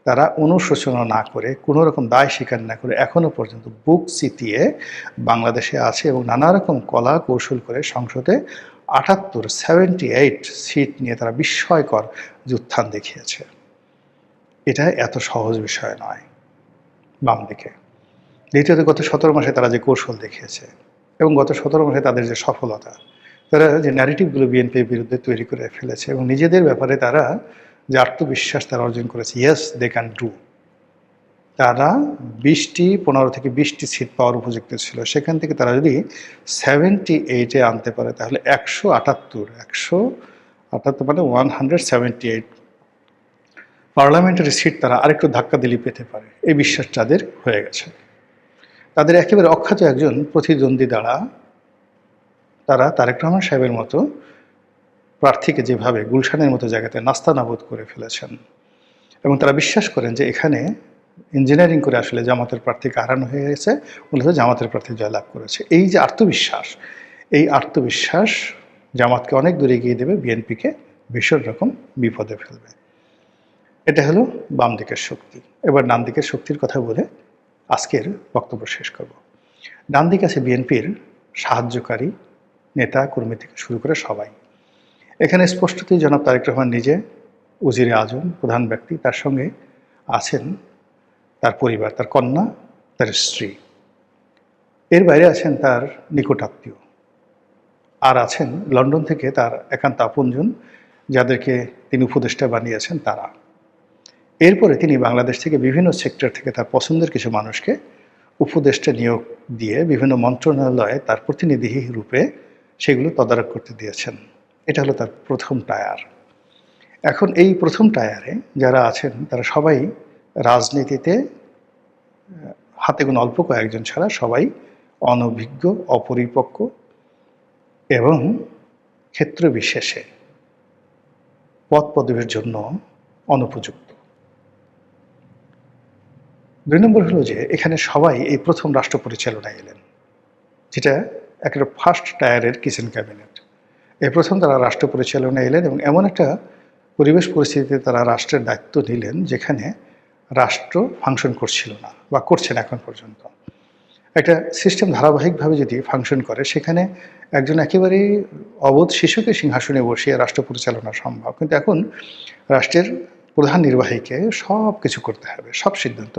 তারা অনুশোচনা না করে, কোনো রকম দায় স্বীকার না করে এখনো পর্যন্ত বুক চিতিয়ে বাংলাদেশে আছে এবং নানা রকম কলা কৌশল করে সংসদে 78 সিট নিয়ে তারা বিস্ময়কর যুত্থান দেখিয়েছে। এটা এত সহজ বিষয় নয় বাম দিকে। দ্বিতীয়ত গত ১৭ মাসে তারা যে কৌশল দেখিয়েছে এবং গত ১৭ মাসে তাদের যে সফলতা, তারা যে ন্যারেটিভগুলো বিএনপির বিরুদ্ধে তৈরি করে ফেলেছে এবং নিজেদের ব্যাপারে তারা যে আত্মবিশ্বাস তারা অর্জন করেছে, ইয়েস দে ক্যান ডু। তারা 15 থেকে 20টি সিট পাওয়ার উপযুক্ত ছিল, সেখান থেকে তারা যদি 78-এ আনতে পারে তাহলে 178 মানে 178 পার্লামেন্টারি সিট তারা আরেকটু ধাক্কা দিলে পেতে পারে, এই বিশ্বাস তাদের হয়ে গেছে। তাদের একেবারে অখ্যাত একজন প্রতিদ্বন্দ্বী দ্বারা তারা তারেক রহমান সাহেবের মতো প্রার্থীকে যেভাবে গুলশানের মতো জায়গাতে নাস্তানাবুদ করে ফেলেছেন এবং তারা বিশ্বাস করেন যে এখানে ইঞ্জিনিয়ারিং করে আসলে জামাতের প্রার্থীকে হারানো হয়ে গেছে, মূলত জামাতের প্রার্থী জয়লাভ করেছে। এই যে আত্মবিশ্বাস, এই আত্মবিশ্বাস জামাতকে অনেক দূরে এগিয়ে দেবে, বিএনপিকে ভীষণ রকম বিপদে ফেলবে। এটা হলো বাম দিকের শক্তি। এবার ডান দিকের শক্তির কথা বলে আজকের বক্তব্য শেষ করব। ডান দিকে আছে বিএনপির সাহায্যকারী নেতা কর্মী থেকে শুরু করে সবাই। এখানে স্পষ্টতই জনাব তারেক রহমান নিজে, উজিরে আজম প্রধান ব্যক্তি, তার সঙ্গে আছেন তার পরিবার, তার কন্যা, তার স্ত্রী, এর বাইরে আছেন তার নিকটাত্মীয়, আর আছেন লন্ডন থেকে তার একান্ত আপনজন যাদেরকে তিনি উপদেষ্টা বানিয়েছেন তারা। এরপরে তিনি বাংলাদেশ থেকে বিভিন্ন সেক্টর থেকে তার পছন্দের কিছু মানুষকে উপদেষ্টা নিয়োগ দিয়ে বিভিন্ন মন্ত্রণালয়ে তার প্রতিনিধি রূপে সেগুলো তদারক করতে দিয়েছেন। এটা হলো তার প্রথম টায়ার। এখন এই প্রথম টায়ারে যারা আছেন তারা সবাই রাজনীতিতে হাতে গোনা অল্প কয়েকজন ছাড়া সবাই অনভিজ্ঞ, অপরিপক্ক এবং ক্ষেত্র বিশেষে পদ পদবীর জন্য অনুপযুক্ত। ২ নম্বর হলো যে এখানে সবাই এই প্রথম রাষ্ট্র পরিচালনায় এলেন, যেটা একটা ফার্স্ট টায়ারের কিচেন ক্যাবিনেট। এই প্রথম তারা রাষ্ট্র পরিচালনায় এলেন এবং এমন একটা পরিবেশ পরিস্থিতিতে তারা রাষ্ট্রের দায়িত্ব নিলেন যেখানে রাষ্ট্র ফাংশন করছিল না বা করছে না এখন পর্যন্ত। একটা সিস্টেম ধারাবাহিকভাবে যদি ফাংশন করে, সেখানে একজন একেবারে অবোধ শিশুকে সিংহাসনে বসিয়ে রাষ্ট্র পরিচালনা সম্ভব। কিন্তু এখন রাষ্ট্রের প্রধান নির্বাহীকে সব কিছু করতে হবে, সব সিদ্ধান্ত।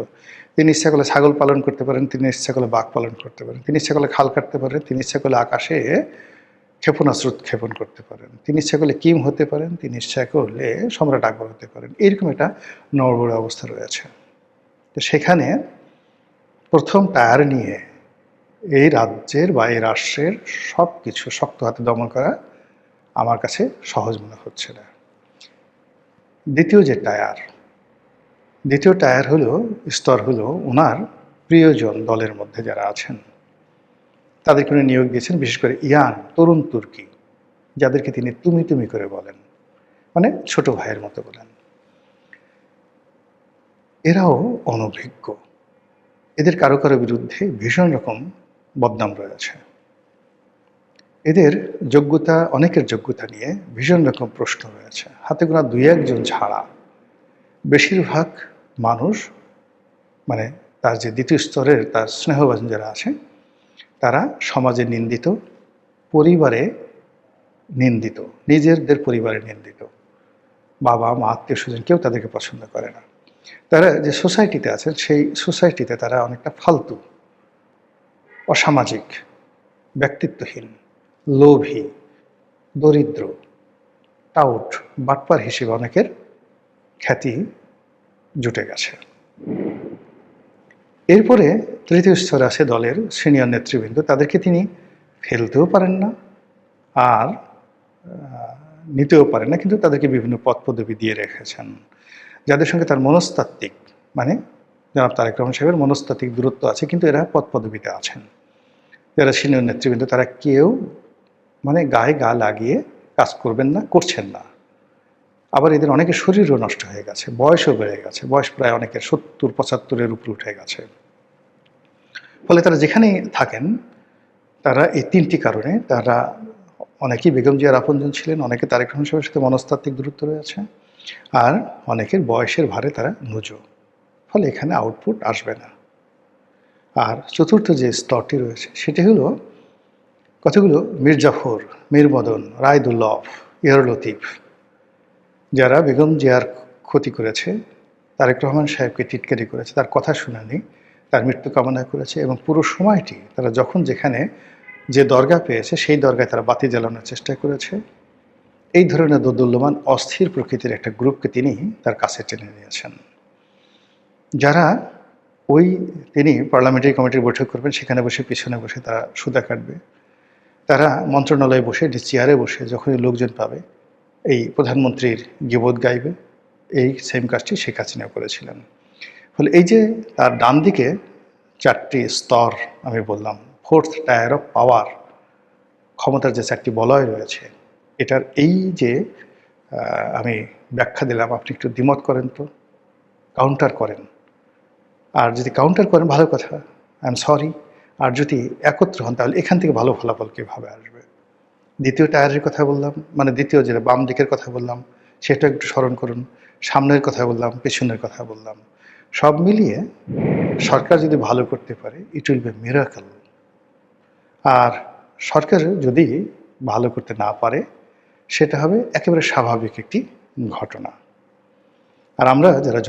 তিনি ইচ্ছা করলে ছাগল পালন করতে পারেন, তিনি ইচ্ছা করলে বাঘ পালন করতে পারেন, তিনি ইচ্ছা করলে খাল কাটতে পারেন, তিনি ইচ্ছা করলে আকাশে ক্ষেপণাস্ত্র উৎক্ষেপণ করতে পারেন, তিনি ইচ্ছা করলে কিম হতে পারেন, তিনি ইচ্ছা করলে সম্রাট আকবর হতে পারেন। এরকম একটা নড়বড়ে অবস্থা রয়েছে। তো সেখানে প্রথম টায়ার নিয়ে এই রাজ্যের বা এই রাষ্ট্রের সব কিছু শক্ত হাতে দমন করা আমার কাছে সহজ মনে হচ্ছে না। দ্বিতীয় টায়ার হলো স্তর হলো ওনার প্রিয়জন দলের মধ্যে যারা আছেন তাদেরকে উনি নিয়োগ দিয়েছেন, বিশেষ করে ইয়াং তরুণ তুর্কি, যাদেরকে তিনি তুমি তুমি করে বলেন, মানে ছোট ভাইয়ের মতো বলেন। এরাও অনভিজ্ঞ, এদের কারো কারো বিরুদ্ধে ভীষণ রকম বদনাম রয়েছে, এদের যোগ্যতা, অনেকের যোগ্যতা নিয়ে ভীষণ রকম প্রশ্ন রয়েছে। হাতে গোনা দুই একজন ছাড়া বেশিরভাগ মানুষ, মানে তার যে দ্বিতীয় স্তরের তার স্নেহভাজন যারা আছে, তারা সমাজে নিন্দিত, পরিবারে নিন্দিত, নিজেদের পরিবারে নিন্দিত, বাবা মা আত্মীয় স্বজন কেউ তাদেরকে পছন্দ করে না। তারা যে সোসাইটিতে আছেন সেই সোসাইটিতে তারা অনেকটা ফালতু, অসামাজিক, ব্যক্তিত্বহীন, লোভী, দরিদ্র, টাউট, বাটপার হিসেবে অনেকের খ্যাতি জুটে গেছে। এরপরে তৃতীয় স্তরে আছে দলের সিনিয়র নেতৃবৃন্দ, তাদেরকে তিনি ফেলতেও পারেন না আর নিতেও পারেন না, কিন্তু তাদেরকে বিভিন্ন পদ পদবি দিয়ে রেখেছেন, যাদের সঙ্গে তার মনস্তাত্ত্বিক, মানে জনাব তারেক রহমান সাহেবের মনস্তাত্ত্বিক দূরত্ব আছে, কিন্তু এরা পদ পদবিতে আছেন। যারা সিনিয়র নেতৃবৃন্দ তারা কেউ মানে গায়ে গা লাগিয়ে কাজ করবেন না, করছেন না। আবার এদের অনেকের শরীরও নষ্ট হয়ে গেছে, বয়সও বেড়ে গেছে, বয়স প্রায় অনেকের 70-75-এর উপরে উঠে গেছে। ফলে তারা যেখানেই থাকেন তারা এই তিনটি কারণে, তারা অনেকেই বেগম জিয়ার আপনজন ছিলেন, অনেকে তারেক রহমান সাহেবের সাথে মনস্তাত্ত্বিক দূরত্ব রয়েছে, আর অনেকের বয়সের ভারে তারা নুজো। ফলে এখানে আউটপুট আসবে না। আর চতুর্থ যে স্তরটি রয়েছে সেটি হলো কতগুলো মীর জাফর, মীর মদন, রায়দুল্লভ, ইয়ার লতিফ, যারা বেগম জিয়ার ক্ষতি করেছে, তারেক রহমান সাহেবকে টিটকারি করেছে, তার কথা শুনেনি, তার মৃত্যু কামনা করেছে, এবং পুরো সময়টি তারা যখন যেখানে যে দরগা পেয়েছে সেই দরগায় তারা বাতি জ্বালানোর চেষ্টা করেছে। এই ধরনের দোদুল্যমান অস্থির প্রকৃতির একটা গ্রুপকে তিনি তার কাছে টেনে নিয়েছেন, যারা তিনি পার্লামেন্টারি কমিটির বৈঠক করবেন, সেখানে বসে পিছনে বসে তারা সুতা কাটবে, তারা মন্ত্রণালয়ে বসে চেয়ারে বসে যখনই লোকজন পাবে এই প্রধানমন্ত্রীর গীবত গাইবে। এই সেম কাজটি শেখ হাসিনা করেছিলেন। ফলে এই যে তার ডান দিকে চারটি স্তর আমি বললাম, ফোর্থ টায়ার অফ পাওয়ার, ক্ষমতার যে চারটি বলয় রয়েছে, এটার এই যে আমি ব্যাখ্যা দিলাম, আপনি একটু দ্বিমত করেন তো, কাউন্টার করেন। আর যদি কাউন্টার করেন ভালো কথা, আই এম সরি। আর যদি একত্র হন তাহলে এখান থেকে ভালো ফলাফল কীভাবে আসবে? দ্বিতীয় টায়ারের কথা বললাম, মানে দ্বিতীয় যেটা বাম দিকের কথা বললাম সেটা একটু স্মরণ করুন, সামনের কথা বললাম, পেছনের কথা বললাম, সব মিলিয়ে সরকার যদি ভালো করতে পারে ইট উইল বি মিরাকল। আর সরকার যদি ভালো করতে না পারে সেটা হবে একেবারে স্বাভাবিক একটি ঘটনা। আর আমরা যারা